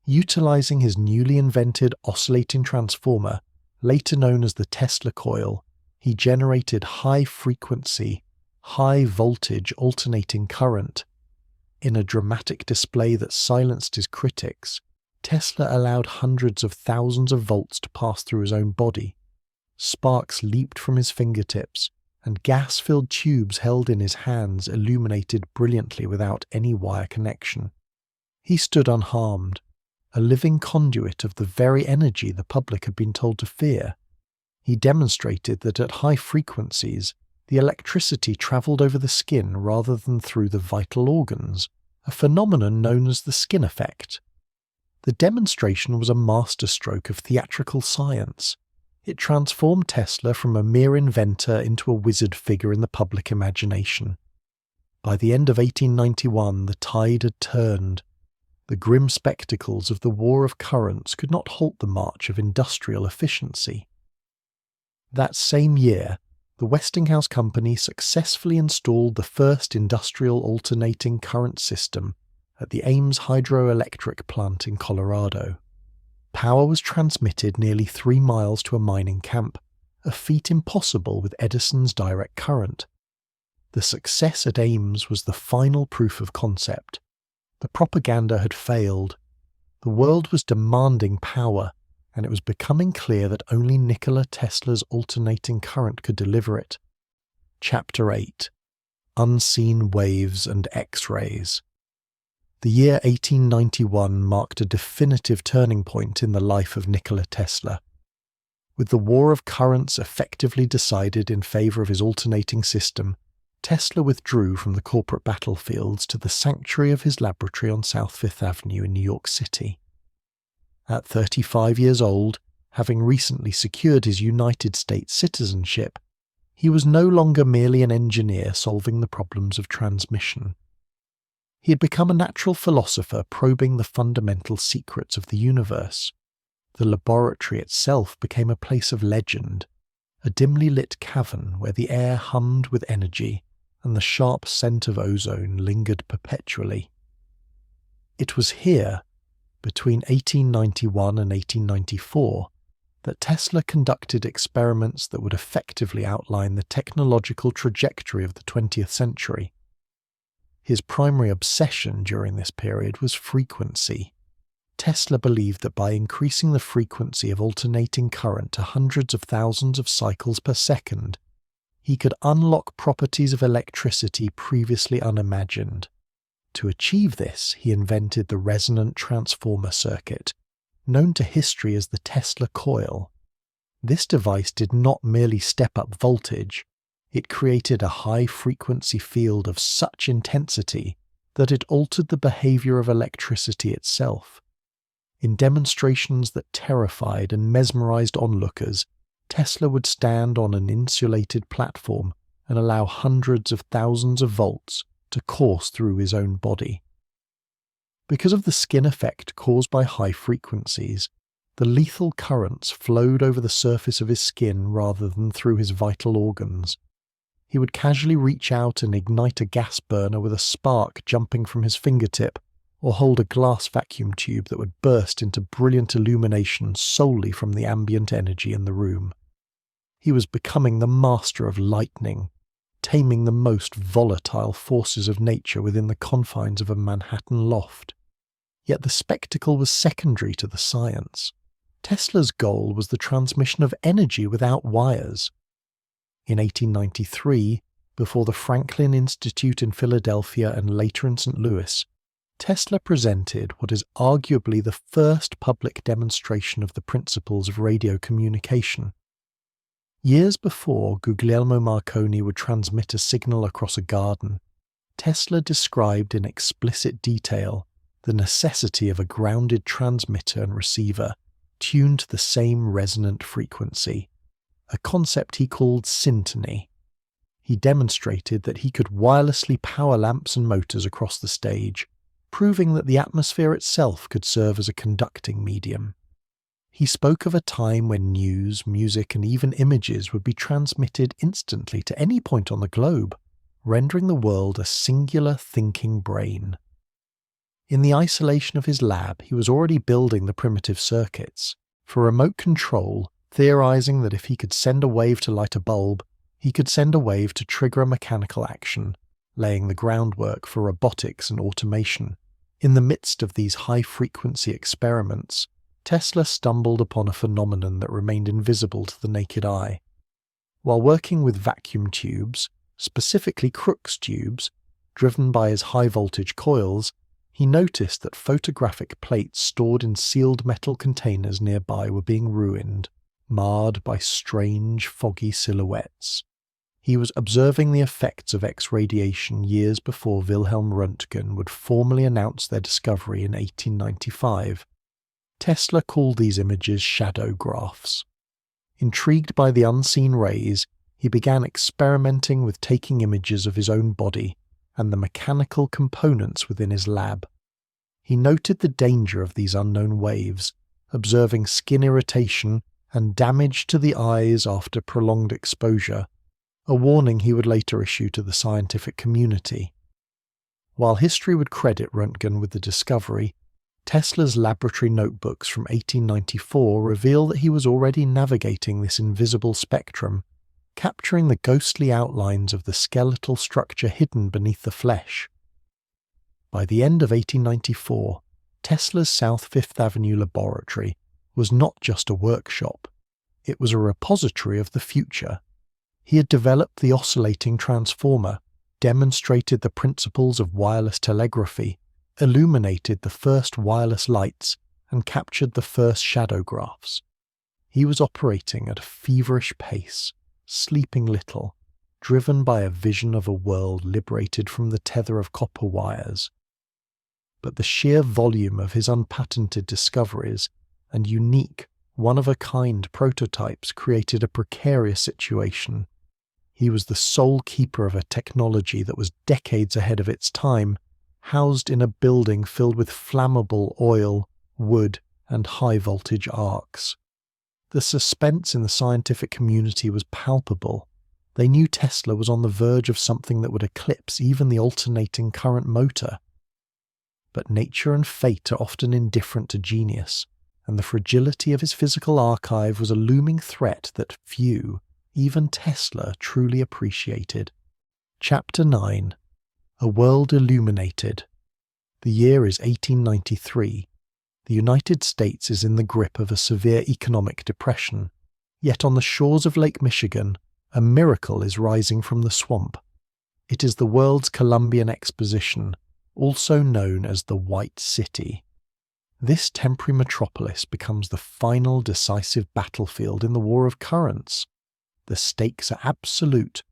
Utilizing his newly invented oscillating transformer, later known as the Tesla coil, he generated high-frequency, high-voltage alternating current. In a dramatic display that silenced his critics, Tesla allowed hundreds of thousands of volts to pass through his own body. Sparks leaped from his fingertips, and gas-filled tubes held in his hands illuminated brilliantly without any wire connection. He stood unharmed, a living conduit of the very energy the public had been told to fear. He demonstrated that at high frequencies, the electricity travelled over the skin rather than through the vital organs, a phenomenon known as the skin effect. The demonstration was a masterstroke of theatrical science. It transformed Tesla from a mere inventor into a wizard figure in the public imagination. By the end of 1891, the tide had turned. The grim spectacles of the war of currents could not halt the march of industrial efficiency. That same year, the Westinghouse Company successfully installed the first industrial alternating current system at the Ames hydroelectric plant in Colorado. Power was transmitted nearly 3 miles to a mining camp, a feat impossible with Edison's direct current. The success at Ames was the final proof of concept. The propaganda had failed. The world was demanding power, and it was becoming clear that only Nikola Tesla's alternating current could deliver it. Chapter 8: Unseen Waves and X-rays. The year 1891 marked a definitive turning point in the life of Nikola Tesla. With the war of currents effectively decided in favour of his alternating system, Tesla withdrew from the corporate battlefields to the sanctuary of his laboratory on South Fifth Avenue in New York City. At 35 years old, having recently secured his United States citizenship, he was no longer merely an engineer solving the problems of transmission. He had become a natural philosopher probing the fundamental secrets of the universe. The laboratory itself became a place of legend, a dimly lit cavern where the air hummed with energy and the sharp scent of ozone lingered perpetually. It was here, between 1891 and 1894, that Tesla conducted experiments that would effectively outline the technological trajectory of the 20th century. His primary obsession during this period was frequency. Tesla believed that by increasing the frequency of alternating current to hundreds of thousands of cycles per second, he could unlock properties of electricity previously unimagined. To achieve this, he invented the resonant transformer circuit, known to history as the Tesla coil. This device did not merely step up voltage, it created a high-frequency field of such intensity that it altered the behavior of electricity itself. In demonstrations that terrified and mesmerized onlookers, Tesla would stand on an insulated platform and allow hundreds of thousands of volts to course through his own body. Because of the skin effect caused by high frequencies, the lethal currents flowed over the surface of his skin rather than through his vital organs. He would casually reach out and ignite a gas burner with a spark jumping from his fingertip, or hold a glass vacuum tube that would burst into brilliant illumination solely from the ambient energy in the room. He was becoming the master of lightning, taming the most volatile forces of nature within the confines of a Manhattan loft. Yet the spectacle was secondary to the science. Tesla's goal was the transmission of energy without wires. In 1893, before the Franklin Institute in Philadelphia and later in St. Louis, Tesla presented what is arguably the first public demonstration of the principles of radio communication. Years before Guglielmo Marconi would transmit a signal across a garden, Tesla described in explicit detail the necessity of a grounded transmitter and receiver tuned to the same resonant frequency, a concept he called syntony. He demonstrated that he could wirelessly power lamps and motors across the stage, proving that the atmosphere itself could serve as a conducting medium. He spoke of a time when news, music, and even images would be transmitted instantly to any point on the globe, rendering the world a singular thinking brain. In the isolation of his lab, he was already building the primitive circuits for remote control, theorizing that if he could send a wave to light a bulb, he could send a wave to trigger a mechanical action, laying the groundwork for robotics and automation. In the midst of these high-frequency experiments, Tesla stumbled upon a phenomenon that remained invisible to the naked eye. While working with vacuum tubes, specifically Crookes tubes, driven by his high-voltage coils, he noticed that photographic plates stored in sealed metal containers nearby were being ruined, marred by strange, foggy silhouettes. He was observing the effects of X-radiation years before Wilhelm Röntgen would formally announce their discovery in 1895. Tesla called these images shadow graphs. Intrigued by the unseen rays, he began experimenting with taking images of his own body and the mechanical components within his lab. He noted the danger of these unknown waves, observing skin irritation and damage to the eyes after prolonged exposure, a warning he would later issue to the scientific community. While history would credit Röntgen with the discovery, Tesla's laboratory notebooks from 1894 reveal that he was already navigating this invisible spectrum, capturing the ghostly outlines of the skeletal structure hidden beneath the flesh. By the end of 1894, Tesla's South Fifth Avenue laboratory was not just a workshop, it was a repository of the future. He had developed the oscillating transformer, demonstrated the principles of wireless telegraphy, illuminated the first wireless lights, and captured the first shadow graphs. He was operating at a feverish pace, sleeping little, driven by a vision of a world liberated from the tether of copper wires. But the sheer volume of his unpatented discoveries and unique, one-of-a-kind prototypes created a precarious situation. He was the sole keeper of a technology that was decades ahead of its time, housed in a building filled with flammable oil, wood, and high-voltage arcs. The suspense in the scientific community was palpable. They knew Tesla was on the verge of something that would eclipse even the alternating current motor. But nature and fate are often indifferent to genius, and the fragility of his physical archive was a looming threat that few, even Tesla, truly appreciated. Chapter 9. A World Illuminated. The year is 1893. The United States is in the grip of a severe economic depression. Yet on the shores of Lake Michigan, a miracle is rising from the swamp. It is the world's Columbian Exposition, also known as the White City. This temporary metropolis becomes the final decisive battlefield in the war of currents. The stakes are absolute.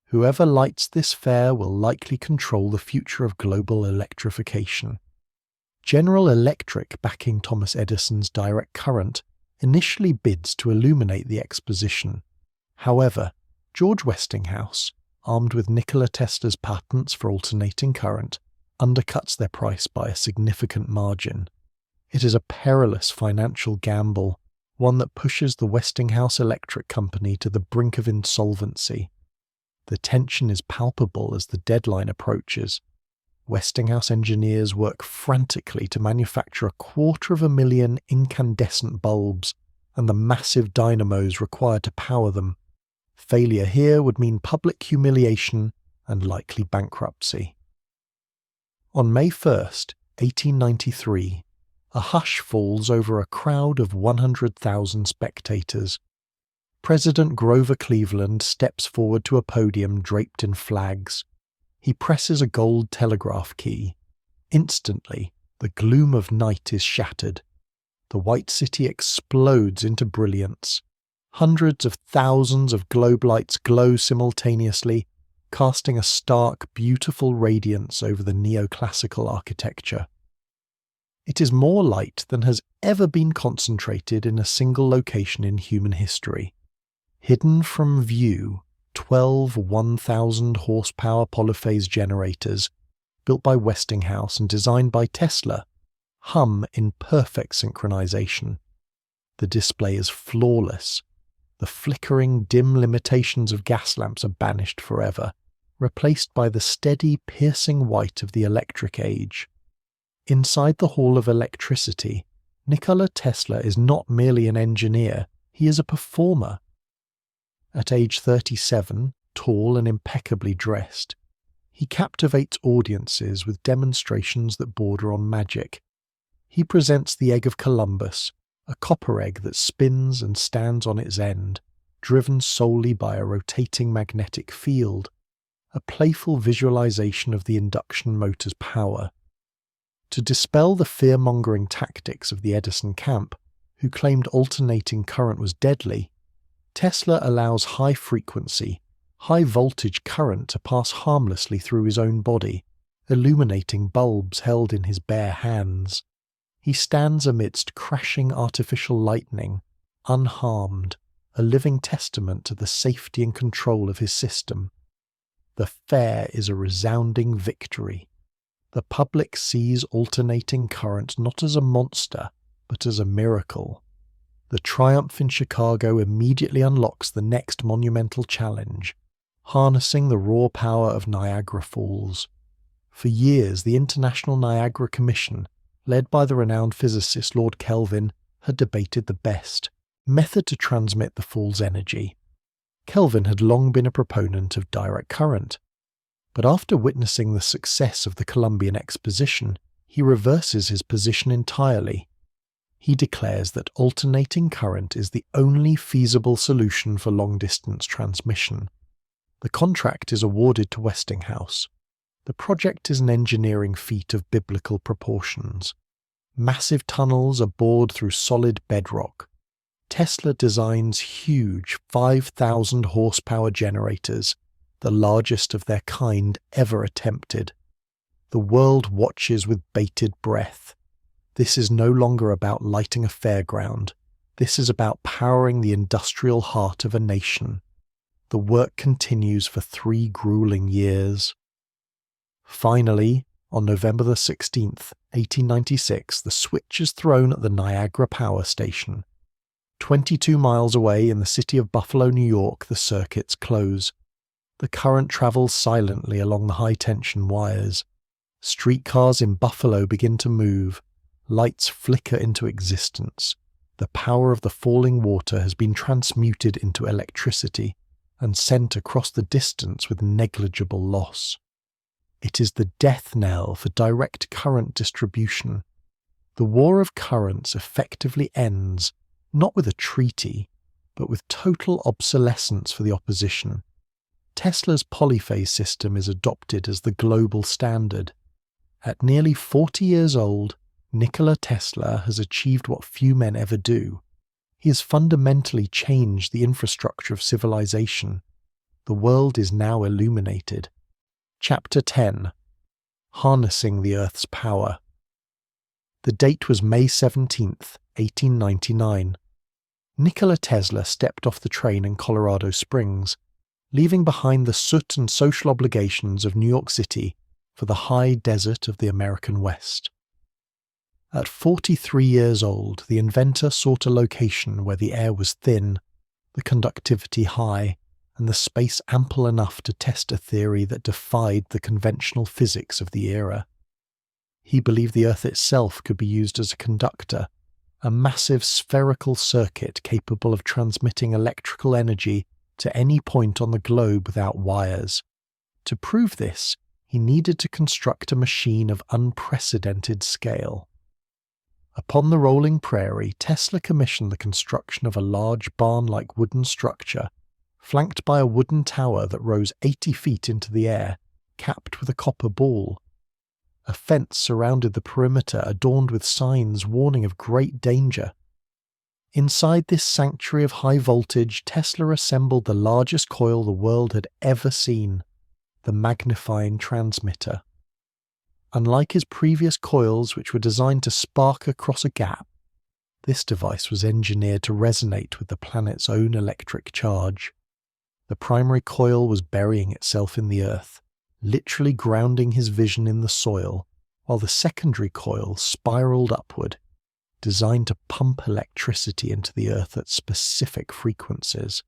Whoever lights this fair will likely control the future of global electrification. General Electric, backing Thomas Edison's direct current, initially bids to illuminate the exposition. However, George Westinghouse, armed with Nikola Tesla's patents for alternating current, undercuts their price by a significant margin. It is a perilous financial gamble, one that pushes the Westinghouse Electric Company to the brink of insolvency. The tension is palpable as the deadline approaches. Westinghouse engineers work frantically to manufacture 250,000 incandescent bulbs and the massive dynamos required to power them. Failure here would mean public humiliation and likely bankruptcy. On May 1st, 1893, a hush falls over a crowd of 100,000 spectators. President Grover Cleveland steps forward to a podium draped in flags. He presses a gold telegraph key. Instantly, the gloom of night is shattered. The White City explodes into brilliance. Hundreds of thousands of globe lights glow simultaneously, casting a stark, beautiful radiance over the neoclassical architecture. It is more light than has ever been concentrated in a single location in human history. Hidden from view, 12 1,000 horsepower polyphase generators, built by Westinghouse and designed by Tesla, hum in perfect synchronization. The display is flawless. The flickering, dim limitations of gas lamps are banished forever, replaced by the steady, piercing white of the electric age. Inside the Hall of Electricity, Nikola Tesla is not merely an engineer, he is a performer. At age 37, tall and impeccably dressed, he captivates audiences with demonstrations that border on magic. He presents the egg of Columbus, a copper egg that spins and stands on its end, driven solely by a rotating magnetic field, a playful visualization of the induction motor's power. To dispel the fear-mongering tactics of the Edison camp, who claimed alternating current was deadly, Tesla allows high-frequency, high-voltage current to pass harmlessly through his own body, illuminating bulbs held in his bare hands. He stands amidst crashing artificial lightning, unharmed, a living testament to the safety and control of his system. The fair is a resounding victory. The public sees alternating current not as a monster, but as a miracle. The triumph in Chicago immediately unlocks the next monumental challenge, harnessing the raw power of Niagara Falls. For years, the International Niagara Commission, led by the renowned physicist Lord Kelvin, had debated the best method to transmit the fall's energy. Kelvin had long been a proponent of direct current, but after witnessing the success of the Columbian Exposition, he reverses his position entirely. He declares that alternating current is the only feasible solution for long-distance transmission. The contract is awarded to Westinghouse. The project is an engineering feat of biblical proportions. Massive tunnels are bored through solid bedrock. Tesla designs huge 5,000 horsepower generators, the largest of their kind ever attempted. The world watches with bated breath. This is no longer about lighting a fairground. This is about powering the industrial heart of a nation. The work continues for 3 grueling years. Finally, on November the 16th, 1896, the switch is thrown at the Niagara Power Station. 22 miles away in the city of Buffalo, New York, the circuits close. The current travels silently along the high-tension wires. Streetcars in Buffalo begin to move. Lights flicker into existence. The power of the falling water has been transmuted into electricity and sent across the distance with negligible loss. It is the death knell for direct current distribution. The war of currents effectively ends, not with a treaty, but with total obsolescence for the opposition. Tesla's polyphase system is adopted as the global standard. At nearly 40 years old, Nikola Tesla has achieved what few men ever do. He has fundamentally changed the infrastructure of civilization. The world is now illuminated. Chapter 10. Harnessing the Earth's Power. The date was May 17th, 1899. Nikola Tesla stepped off the train in Colorado Springs, leaving behind the soot and social obligations of New York City for the high desert of the American West. At 43 years old, the inventor sought a location where the air was thin, the conductivity high, and the space ample enough to test a theory that defied the conventional physics of the era. He believed the Earth itself could be used as a conductor, a massive spherical circuit capable of transmitting electrical energy to any point on the globe without wires. To prove this, he needed to construct a machine of unprecedented scale. Upon the rolling prairie, Tesla commissioned the construction of a large barn-like wooden structure, flanked by a wooden tower that rose 80 feet into the air, capped with a copper ball. A fence surrounded the perimeter, adorned with signs warning of great danger. Inside this sanctuary of high voltage, Tesla assembled the largest coil the world had ever seen, the magnifying transmitter. Unlike his previous coils, which were designed to spark across a gap, this device was engineered to resonate with the planet's own electric charge. The primary coil was burying itself in the earth, literally grounding his vision in the soil, while the secondary coil spiraled upward, designed to pump electricity into the earth at specific frequencies.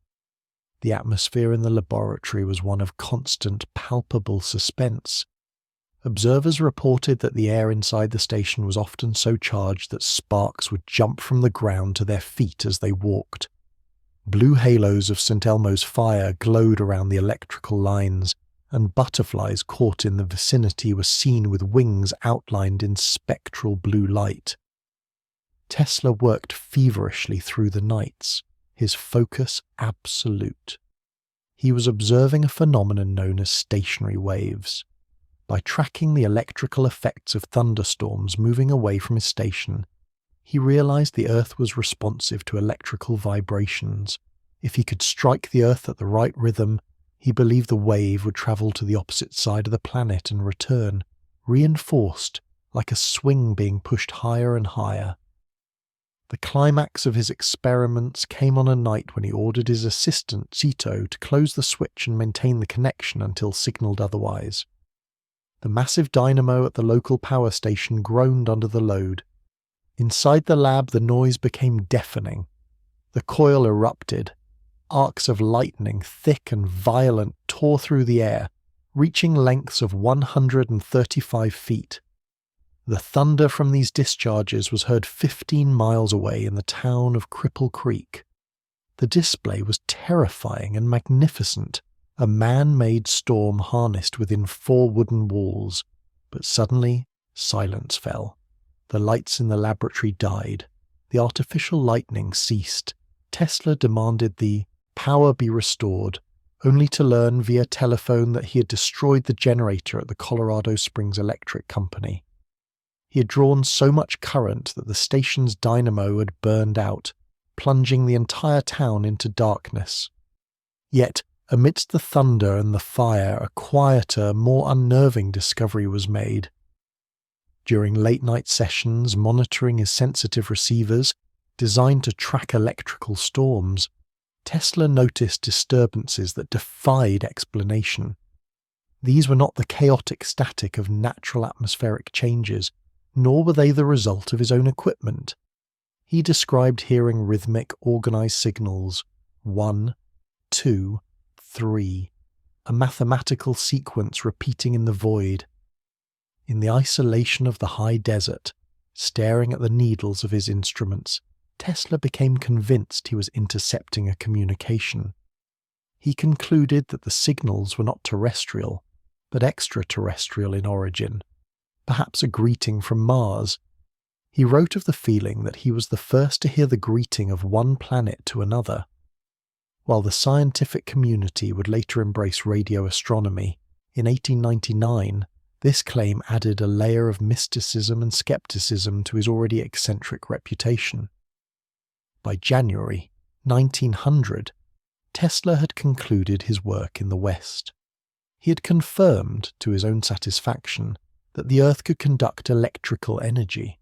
The atmosphere in the laboratory was one of constant, palpable suspense. Observers reported that the air inside the station was often so charged that sparks would jump from the ground to their feet as they walked. Blue halos of St. Elmo's fire glowed around the electrical lines, and butterflies caught in the vicinity were seen with wings outlined in spectral blue light. Tesla worked feverishly through the nights, his focus absolute. He was observing a phenomenon known as stationary waves. By tracking the electrical effects of thunderstorms moving away from his station, he realized the Earth was responsive to electrical vibrations. If he could strike the Earth at the right rhythm, he believed the wave would travel to the opposite side of the planet and return, reinforced, like a swing being pushed higher and higher. The climax of his experiments came on a night when he ordered his assistant, Cito, to close the switch and maintain the connection until signalled otherwise. The massive dynamo at the local power station groaned under the load. Inside the lab, the noise became deafening. The coil erupted. Arcs of lightning, thick and violent, tore through the air, reaching lengths of 135 feet. The thunder from these discharges was heard 15 miles away in the town of Cripple Creek. The display was terrifying and magnificent, a man-made storm harnessed within 4 wooden walls, but suddenly silence fell. The lights in the laboratory died. The artificial lightning ceased. Tesla demanded the power be restored, only to learn via telephone that he had destroyed the generator at the Colorado Springs Electric Company. He had drawn so much current that the station's dynamo had burned out, plunging the entire town into darkness. Yet, amidst the thunder and the fire, a quieter, more unnerving discovery was made. During late-night sessions, monitoring his sensitive receivers, designed to track electrical storms, Tesla noticed disturbances that defied explanation. These were not the chaotic static of natural atmospheric changes, nor were they the result of his own equipment. He described hearing rhythmic, organized signals, 1, 2, 3, a mathematical sequence repeating in the void. In the isolation of the high desert, staring at the needles of his instruments, Tesla became convinced he was intercepting a communication. He concluded that the signals were not terrestrial, but extraterrestrial in origin, perhaps a greeting from Mars. He wrote of the feeling that he was the first to hear the greeting of one planet to another. While the scientific community would later embrace radio astronomy, in 1899, this claim added a layer of mysticism and skepticism to his already eccentric reputation. By January 1900, Tesla had concluded his work in the West. He had confirmed, to his own satisfaction, that the Earth could conduct electrical energy.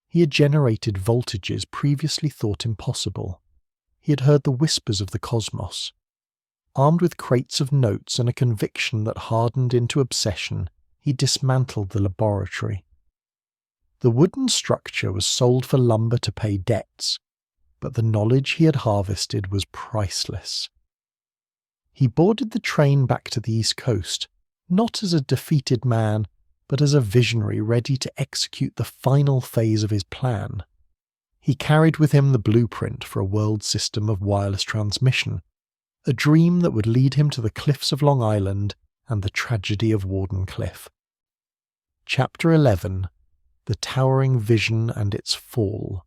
He had generated voltages previously thought impossible. He had heard the whispers of the cosmos. Armed with crates of notes and a conviction that hardened into obsession, he dismantled the laboratory. The wooden structure was sold for lumber to pay debts, but the knowledge he had harvested was priceless. He boarded the train back to the East Coast, not as a defeated man, but as a visionary ready to execute the final phase of his plan. He carried with him the blueprint for a world system of wireless transmission, a dream that would lead him to the cliffs of Long Island and the tragedy of Wardenclyffe. Chapter 11. The Towering Vision and Its Fall.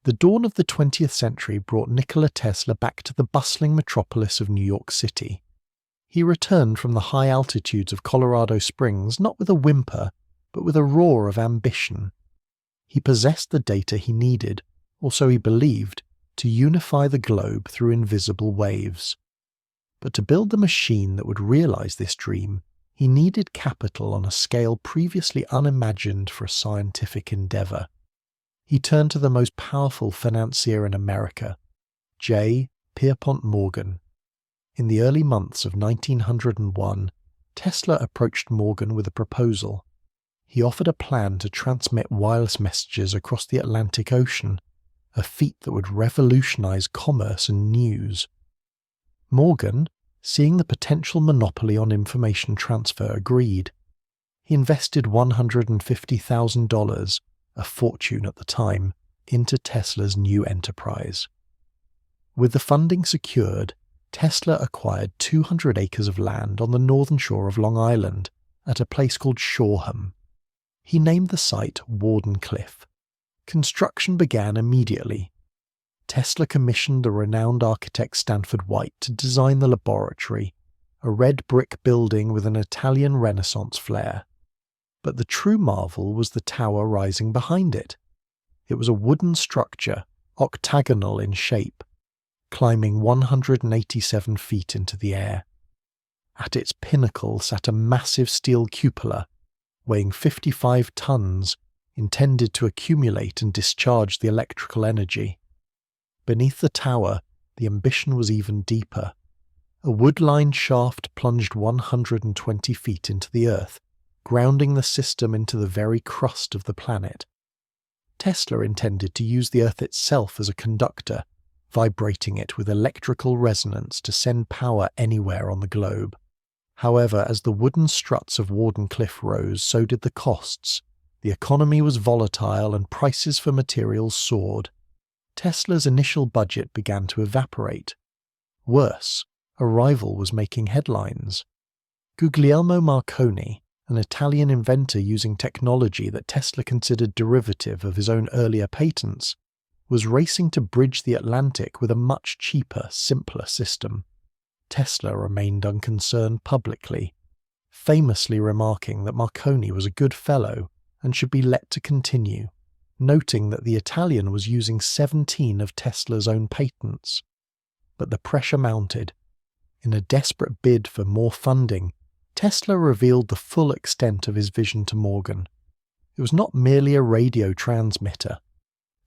The dawn of the 20th century brought Nikola Tesla back to the bustling metropolis of New York City. He returned from the high altitudes of Colorado Springs not with a whimper, but with a roar of ambition. He possessed the data he needed, or so he believed, to unify the globe through invisible waves. But to build the machine that would realize this dream, He needed capital on a scale previously unimagined for a scientific endeavor. He turned to the most powerful financier in America, J. Pierpont Morgan. In the early months of 1901, Tesla approached Morgan with a proposal. He offered a plan to transmit wireless messages across the Atlantic Ocean, a feat that would revolutionize commerce and news. Morgan, seeing the potential monopoly on information transfer, agreed. He invested $150,000, a fortune at the time, into Tesla's new enterprise. With the funding secured, Tesla acquired 200 acres of land on the northern shore of Long Island at a place called Shoreham. He named the site Wardenclyffe. Construction began immediately. Tesla commissioned the renowned architect Stanford White to design the laboratory, a red brick building with an Italian Renaissance flair. But the true marvel was the tower rising behind it. It was a wooden structure, octagonal in shape, climbing 187 feet into the air. At its pinnacle sat a massive steel cupola, weighing 55 tons, intended to accumulate and discharge the electrical energy. Beneath the tower, the ambition was even deeper. A wood-lined shaft plunged 120 feet into the earth, grounding the system into the very crust of the planet. Tesla intended to use the earth itself as a conductor, vibrating it with electrical resonance to send power anywhere on the globe. However, as the wooden struts of Wardenclyffe rose, so did the costs. The economy was volatile and prices for materials soared. Tesla's initial budget began to evaporate. Worse, a rival was making headlines. Guglielmo Marconi, an Italian inventor using technology that Tesla considered derivative of his own earlier patents, was racing to bridge the Atlantic with a much cheaper, simpler system. Tesla remained unconcerned publicly, famously remarking that Marconi was a good fellow and should be let to continue, noting that the Italian was using 17 of Tesla's own patents. But the pressure mounted. In a desperate bid for more funding, Tesla revealed the full extent of his vision to Morgan. It was not merely a radio transmitter.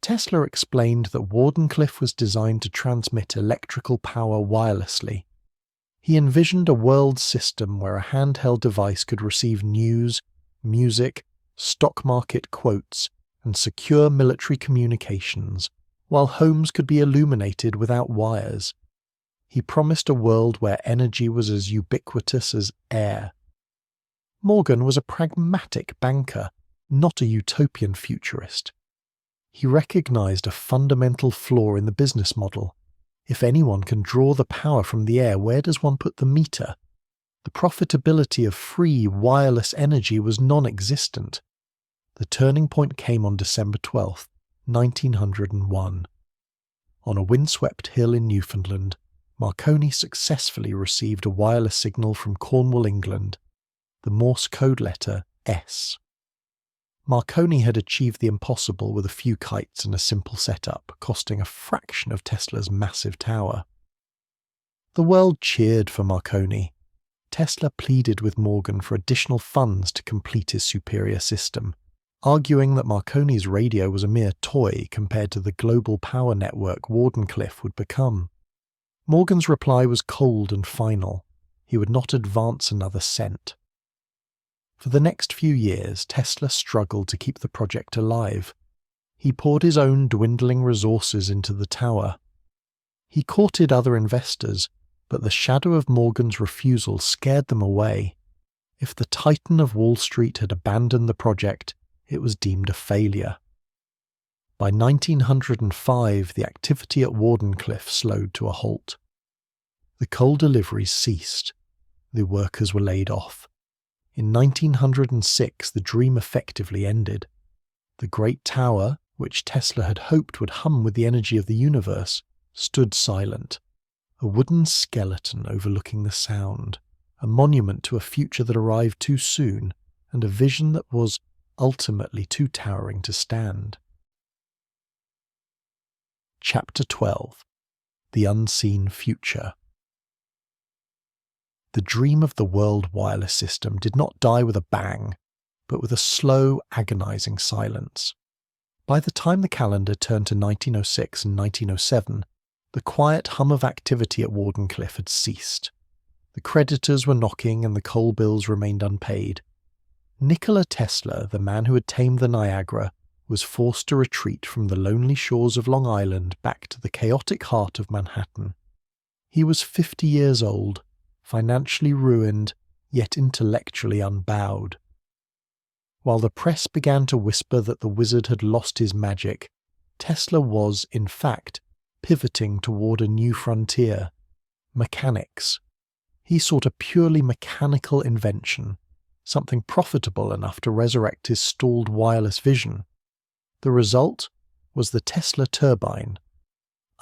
Tesla explained that Wardenclyffe was designed to transmit electrical power wirelessly. He envisioned a world system where a handheld device could receive news, music, stock market quotes, and secure military communications, while homes could be illuminated without wires. He promised a world where energy was as ubiquitous as air. Morgan was a pragmatic banker, not a utopian futurist. He recognized a fundamental flaw in the business model. If anyone can draw the power from the air, where does one put the meter? The profitability of free, wireless energy was non-existent. The turning point came on December 12, 1901. On a windswept hill in Newfoundland, Marconi successfully received a wireless signal from Cornwall, England, the Morse code letter S. Marconi had achieved the impossible with a few kites and a simple setup, costing a fraction of Tesla's massive tower. The world cheered for Marconi. Tesla pleaded with Morgan for additional funds to complete his superior system, arguing that Marconi's radio was a mere toy compared to the global power network Wardenclyffe would become. Morgan's reply was cold and final. He would not advance another cent. For the next few years, Tesla struggled to keep the project alive. He poured his own dwindling resources into the tower. He courted other investors, but the shadow of Morgan's refusal scared them away. If the Titan of Wall Street had abandoned the project, it was deemed a failure. By 1905, the activity at Wardenclyffe slowed to a halt. The coal deliveries ceased. The workers were laid off. In 1906, the dream effectively ended. The great tower, which Tesla had hoped would hum with the energy of the universe, stood silent, a wooden skeleton overlooking the sound, a monument to a future that arrived too soon, and a vision that was ultimately too towering to stand. Chapter 12. The Unseen Future. The dream of the world wireless system did not die with a bang, but with a slow, agonizing silence. By the time the calendar turned to 1906 and 1907, the quiet hum of activity at Wardenclyffe had ceased. The creditors were knocking and the coal bills remained unpaid. Nikola Tesla, the man who had tamed the Niagara, was forced to retreat from the lonely shores of Long Island back to the chaotic heart of Manhattan. He was 50 years old, financially ruined, yet intellectually unbowed. While the press began to whisper that the wizard had lost his magic, Tesla was, in fact, pivoting toward a new frontier: mechanics. He sought a purely mechanical invention, something profitable enough to resurrect his stalled wireless vision. The result was the Tesla turbine.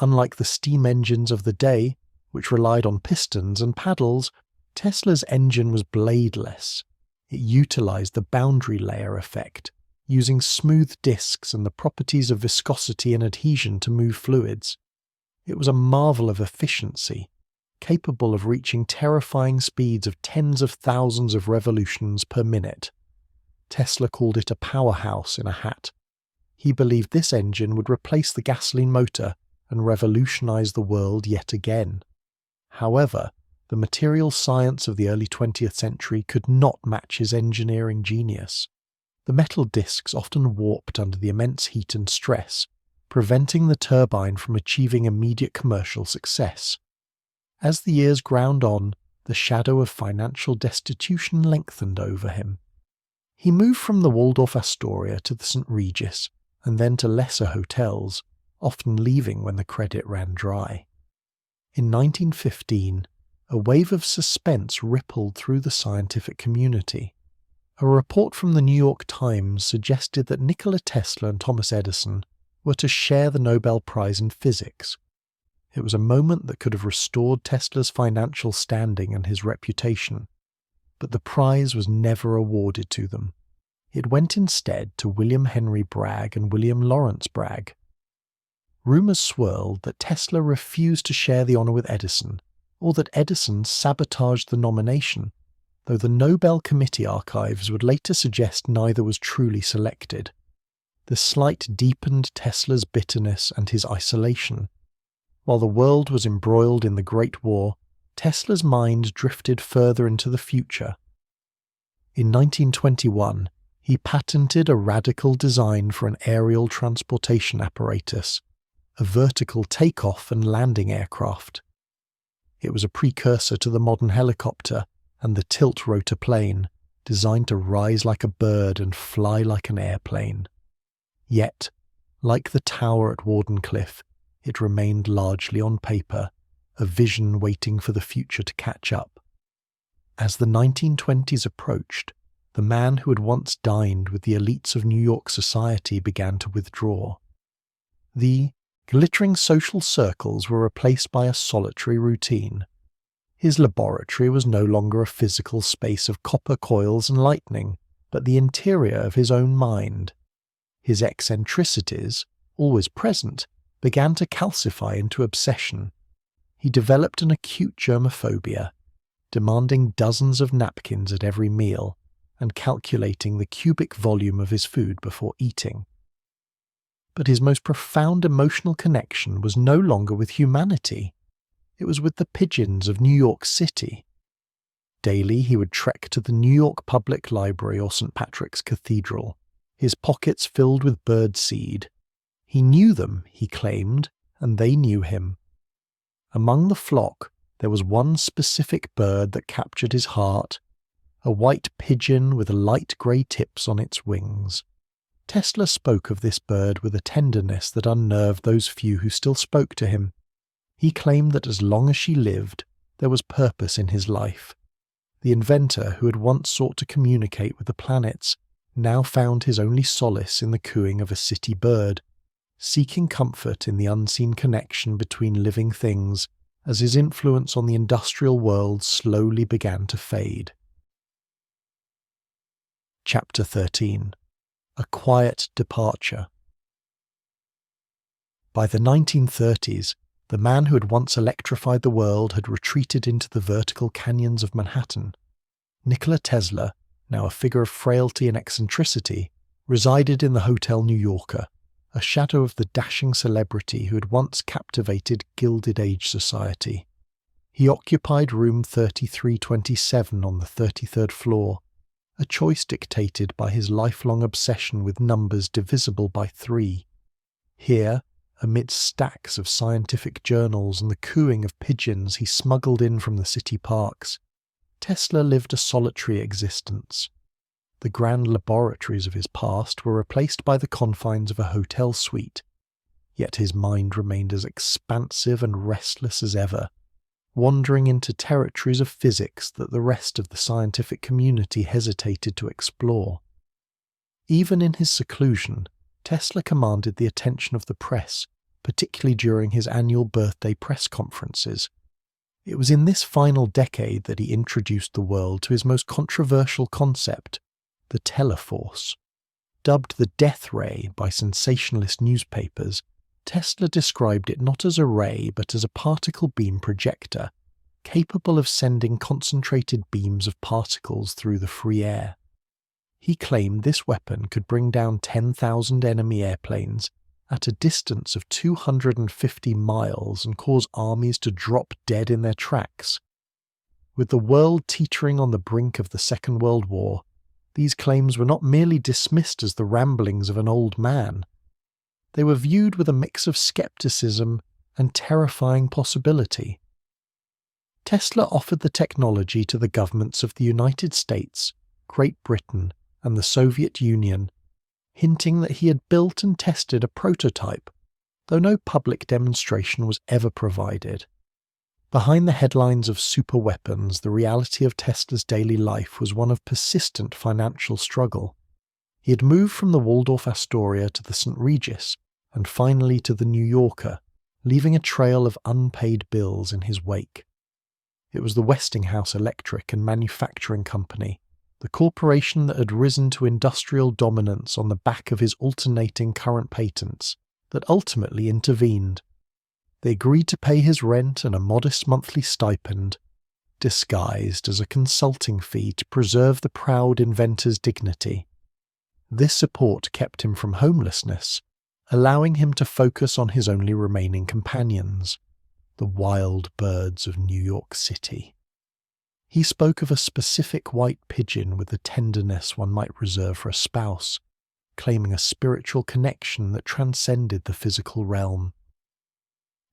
Unlike the steam engines of the day, which relied on pistons and paddles, Tesla's engine was bladeless. It utilized the boundary layer effect, using smooth disks and the properties of viscosity and adhesion to move fluids. It was a marvel of efficiency, capable of reaching terrifying speeds of tens of thousands of revolutions per minute. Tesla called it a powerhouse in a hat. He believed this engine would replace the gasoline motor and revolutionize the world yet again. However, the material science of the early 20th century could not match his engineering genius. The metal discs often warped under the immense heat and stress, preventing the turbine from achieving immediate commercial success. As the years ground on, the shadow of financial destitution lengthened over him. He moved from the Waldorf Astoria to the St. Regis, and then to lesser hotels, often leaving when the credit ran dry. In 1915, a wave of suspense rippled through the scientific community. A report from the New York Times suggested that Nikola Tesla and Thomas Edison were to share the Nobel Prize in Physics. It was a moment that could have restored Tesla's financial standing and his reputation, but the prize was never awarded to them. It went instead to William Henry Bragg and William Lawrence Bragg. Rumors swirled that Tesla refused to share the honor with Edison, or that Edison sabotaged the nomination, though the Nobel Committee archives would later suggest neither was truly selected. The slight deepened Tesla's bitterness and his isolation. While the world was embroiled in the Great War, Tesla's mind drifted further into the future. In 1921, he patented a radical design for an aerial transportation apparatus, a vertical takeoff and landing aircraft. It was a precursor to the modern helicopter and the tilt-rotor plane, designed to rise like a bird and fly like an airplane. Yet, like the tower at Wardenclyffe, it remained largely on paper, a vision waiting for the future to catch up. As the 1920s approached, the man who had once dined with the elites of New York society began to withdraw. The glittering social circles were replaced by a solitary routine. His laboratory was no longer a physical space of copper coils and lightning, but the interior of his own mind. His eccentricities, always present, began to calcify into obsession. He developed an acute germophobia, demanding dozens of napkins at every meal and calculating the cubic volume of his food before eating. But his most profound emotional connection was no longer with humanity. It was with the pigeons of New York City. Daily he would trek to the New York Public Library or St. Patrick's Cathedral, his pockets filled with bird seed. He knew them, he claimed, and they knew him. Among the flock, there was one specific bird that captured his heart, a white pigeon with light grey tips on its wings. Tesla spoke of this bird with a tenderness that unnerved those few who still spoke to him. He claimed that as long as she lived, there was purpose in his life. The inventor who had once sought to communicate with the planets now found his only solace in the cooing of a city bird, seeking comfort in the unseen connection between living things as his influence on the industrial world slowly began to fade. Chapter 13. A Quiet Departure. By the 1930s, The man who had once electrified the world had retreated into the vertical canyons of Manhattan. Nikola Tesla, now a figure of frailty and eccentricity, resided in the Hotel New Yorker, a shadow of the dashing celebrity who had once captivated Gilded Age society. He occupied room 3327 on the 33rd floor, a choice dictated by his lifelong obsession with numbers divisible by 3. Here, amidst stacks of scientific journals and the cooing of pigeons he smuggled in from the city parks, Tesla lived a solitary existence. The grand laboratories of his past were replaced by the confines of a hotel suite, yet his mind remained as expansive and restless as ever, wandering into territories of physics that the rest of the scientific community hesitated to explore. Even in his seclusion, Tesla commanded the attention of the press, particularly during his annual birthday press conferences. It was in this final decade that he introduced the world to his most controversial concept, the teleforce. Dubbed the death ray by sensationalist newspapers, Tesla described it not as a ray but as a particle beam projector, capable of sending concentrated beams of particles through the free air. He claimed this weapon could bring down 10,000 enemy airplanes at a distance of 250 miles and cause armies to drop dead in their tracks. With the world teetering on the brink of the Second World War, these claims were not merely dismissed as the ramblings of an old man. They were viewed with a mix of skepticism and terrifying possibility. Tesla offered the technology to the governments of the United States, Great Britain, and the Soviet Union, hinting that he had built and tested a prototype, though no public demonstration was ever provided. Behind the headlines of superweapons, the reality of Tesla's daily life was one of persistent financial struggle. He had moved from the Waldorf Astoria to the St. Regis, and finally to the New Yorker, leaving a trail of unpaid bills in his wake. It was the Westinghouse Electric and Manufacturing Company, the corporation that had risen to industrial dominance on the back of his alternating current patents, that ultimately intervened. They agreed to pay his rent and a modest monthly stipend, disguised as a consulting fee to preserve the proud inventor's dignity. This support kept him from homelessness, allowing him to focus on his only remaining companions, the wild birds of New York City. He spoke of a specific white pigeon with the tenderness one might reserve for a spouse, claiming a spiritual connection that transcended the physical realm.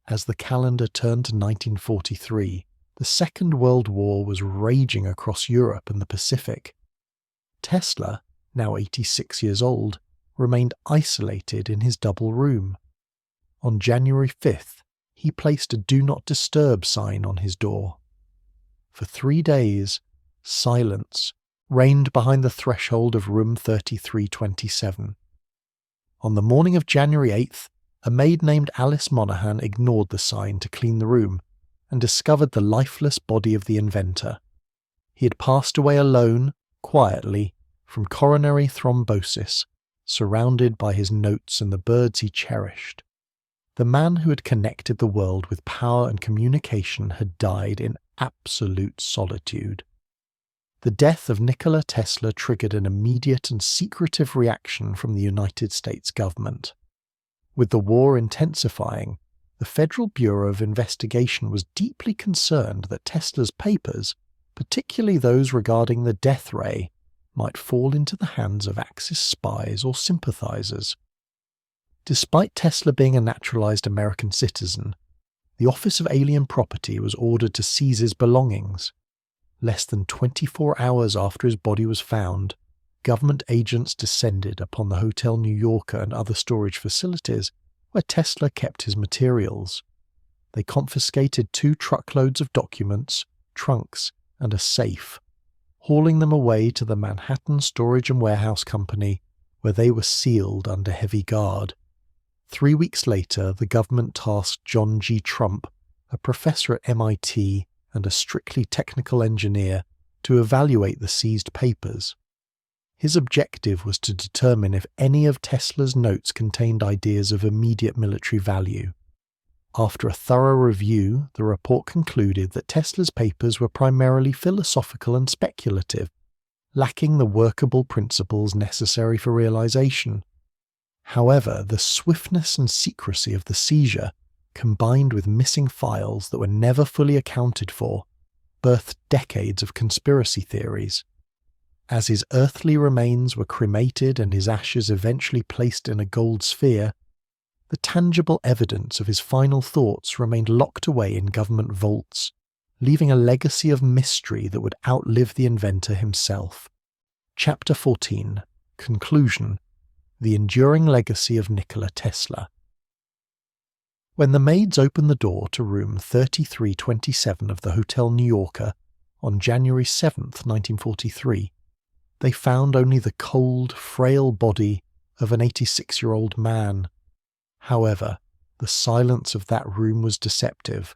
As the calendar turned to 1943, the Second World War was raging across Europe and the Pacific. Tesla, now 86 years old, remained isolated in his double room. On January 5th, he placed a Do Not Disturb sign on his door. For 3 days, silence reigned behind the threshold of room 3327. On the morning of January 8th, a maid named Alice Monaghan ignored the sign to clean the room and discovered the lifeless body of the inventor. He had passed away alone, quietly, from coronary thrombosis, surrounded by his notes and the birds he cherished. The man who had connected the world with power and communication had died in absolute solitude. The death of Nikola Tesla triggered an immediate and secretive reaction from the United States government. With the war intensifying, the Federal Bureau of Investigation was deeply concerned that Tesla's papers, particularly those regarding the death ray, might fall into the hands of Axis spies or sympathizers. Despite Tesla being a naturalized American citizen, the Office of Alien Property was ordered to seize his belongings. Less than 24 hours after his body was found, government agents descended upon the Hotel New Yorker and other storage facilities where Tesla kept his materials. They confiscated 2 truckloads of documents, trunks, and a safe, hauling them away to the Manhattan Storage and Warehouse Company, where they were sealed under heavy guard. 3 weeks later, the government tasked John G. Trump, a professor at MIT and a strictly technical engineer, to evaluate the seized papers. His objective was to determine if any of Tesla's notes contained ideas of immediate military value. After a thorough review, the report concluded that Tesla's papers were primarily philosophical and speculative, lacking the workable principles necessary for realization. However, the swiftness and secrecy of the seizure, combined with missing files that were never fully accounted for, birthed decades of conspiracy theories. As his earthly remains were cremated and his ashes eventually placed in a gold sphere, the tangible evidence of his final thoughts remained locked away in government vaults, leaving a legacy of mystery that would outlive the inventor himself. Chapter 14. Conclusion. The enduring legacy of Nikola Tesla. When the maids opened the door to room 3327 of the Hotel New Yorker on January 7, 1943, they found only the cold, frail body of an 86-year-old man. However, the silence of that room was deceptive.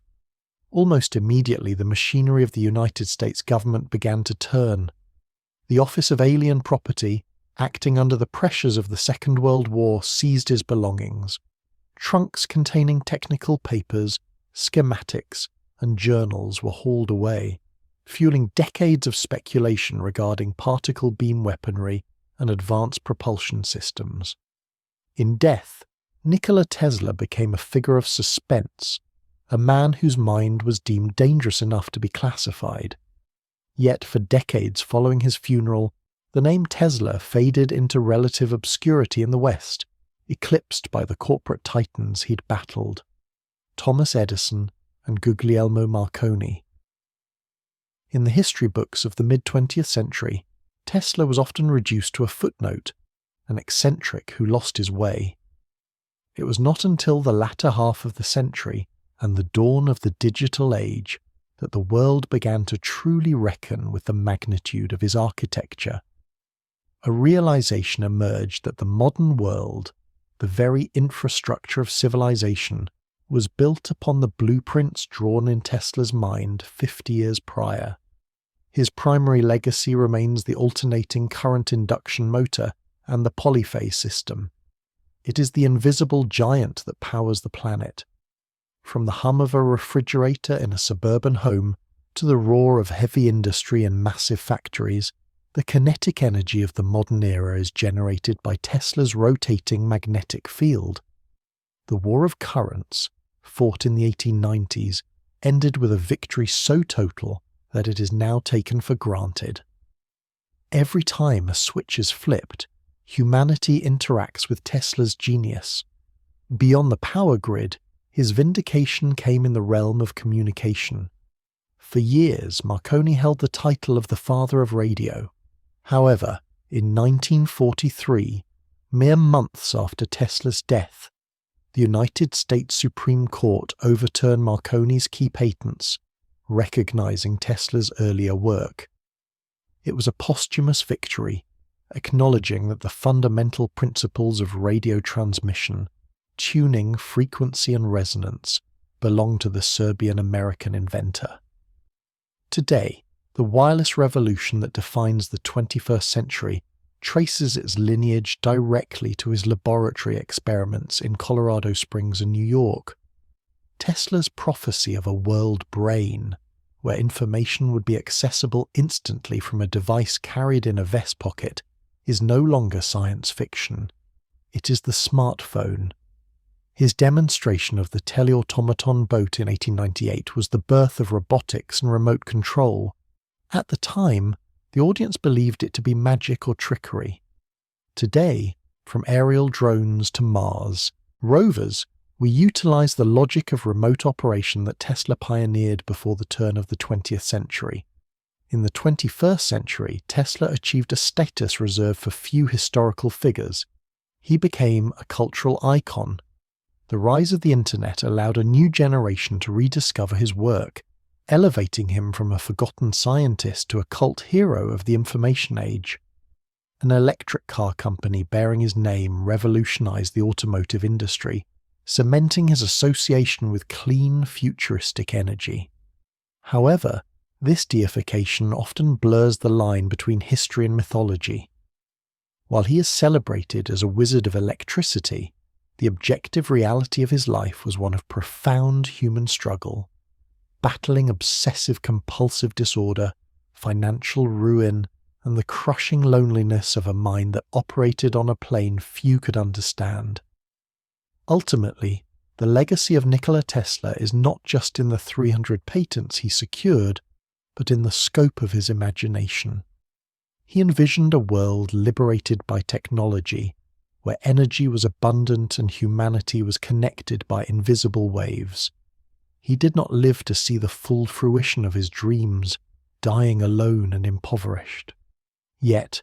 Almost immediately, the machinery of the United States government began to turn. The Office of Alien Property, acting under the pressures of the Second World War, seized his belongings. Trunks containing technical papers, schematics, and journals were hauled away, fueling decades of speculation regarding particle beam weaponry and advanced propulsion systems. In death, Nikola Tesla became a figure of suspense, a man whose mind was deemed dangerous enough to be classified. Yet for decades following his funeral, the name Tesla faded into relative obscurity in the West, eclipsed by the corporate titans he'd battled, Thomas Edison and Guglielmo Marconi. In the history books of the mid-20th century, Tesla was often reduced to a footnote, an eccentric who lost his way. It was not until the latter half of the century and the dawn of the digital age that the world began to truly reckon with the magnitude of his architecture. A realization emerged that the modern world, the very infrastructure of civilization, was built upon the blueprints drawn in Tesla's mind 50 years prior. His primary legacy remains the alternating current induction motor and the polyphase system. It is the invisible giant that powers the planet. From the hum of a refrigerator in a suburban home to the roar of heavy industry in massive factories, the kinetic energy of the modern era is generated by Tesla's rotating magnetic field. The war of currents, fought in the 1890s, ended with a victory so total that it is now taken for granted. Every time a switch is flipped, humanity interacts with Tesla's genius. Beyond the power grid, his vindication came in the realm of communication. For years, Marconi held the title of the father of radio. However, in 1943, mere months after Tesla's death, the United States Supreme Court overturned Marconi's key patents, recognizing Tesla's earlier work. It was a posthumous victory, acknowledging that the fundamental principles of radio transmission, tuning, frequency and resonance, belong to the Serbian-American inventor. Today, the wireless revolution that defines the 21st century traces its lineage directly to his laboratory experiments in Colorado Springs and New York. Tesla's prophecy of a world brain, where information would be accessible instantly from a device carried in a vest pocket, is no longer science fiction. It is the smartphone. His demonstration of the teleautomaton boat in 1898 was the birth of robotics and remote control. At the time, the audience believed it to be magic or trickery. Today, from aerial drones to Mars, rovers, we utilize the logic of remote operation that Tesla pioneered before the turn of the 20th century. In the 21st century, Tesla achieved a status reserved for few historical figures. He became a cultural icon. The rise of the internet allowed a new generation to rediscover his work, elevating him from a forgotten scientist to a cult hero of the information age. An electric car company bearing his name revolutionized the automotive industry, cementing his association with clean, futuristic energy. However, this deification often blurs the line between history and mythology. While he is celebrated as a wizard of electricity, the objective reality of his life was one of profound human struggle, battling obsessive-compulsive disorder, financial ruin, and the crushing loneliness of a mind that operated on a plane few could understand. Ultimately, the legacy of Nikola Tesla is not just in the 300 patents he secured, but in the scope of his imagination. He envisioned a world liberated by technology, where energy was abundant and humanity was connected by invisible waves. He did not live to see the full fruition of his dreams, dying alone and impoverished. Yet,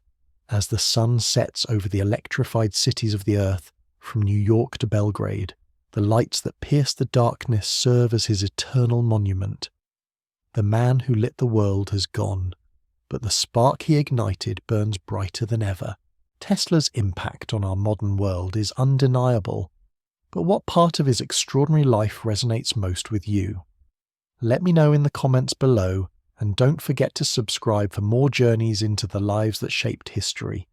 as the sun sets over the electrified cities of the earth, from New York to Belgrade, the lights that pierce the darkness serve as his eternal monument. The man who lit the world has gone, but the spark he ignited burns brighter than ever. Tesla's impact on our modern world is undeniable, but what part of his extraordinary life resonates most with you? Let me know in the comments below, and don't forget to subscribe for more journeys into the lives that shaped history.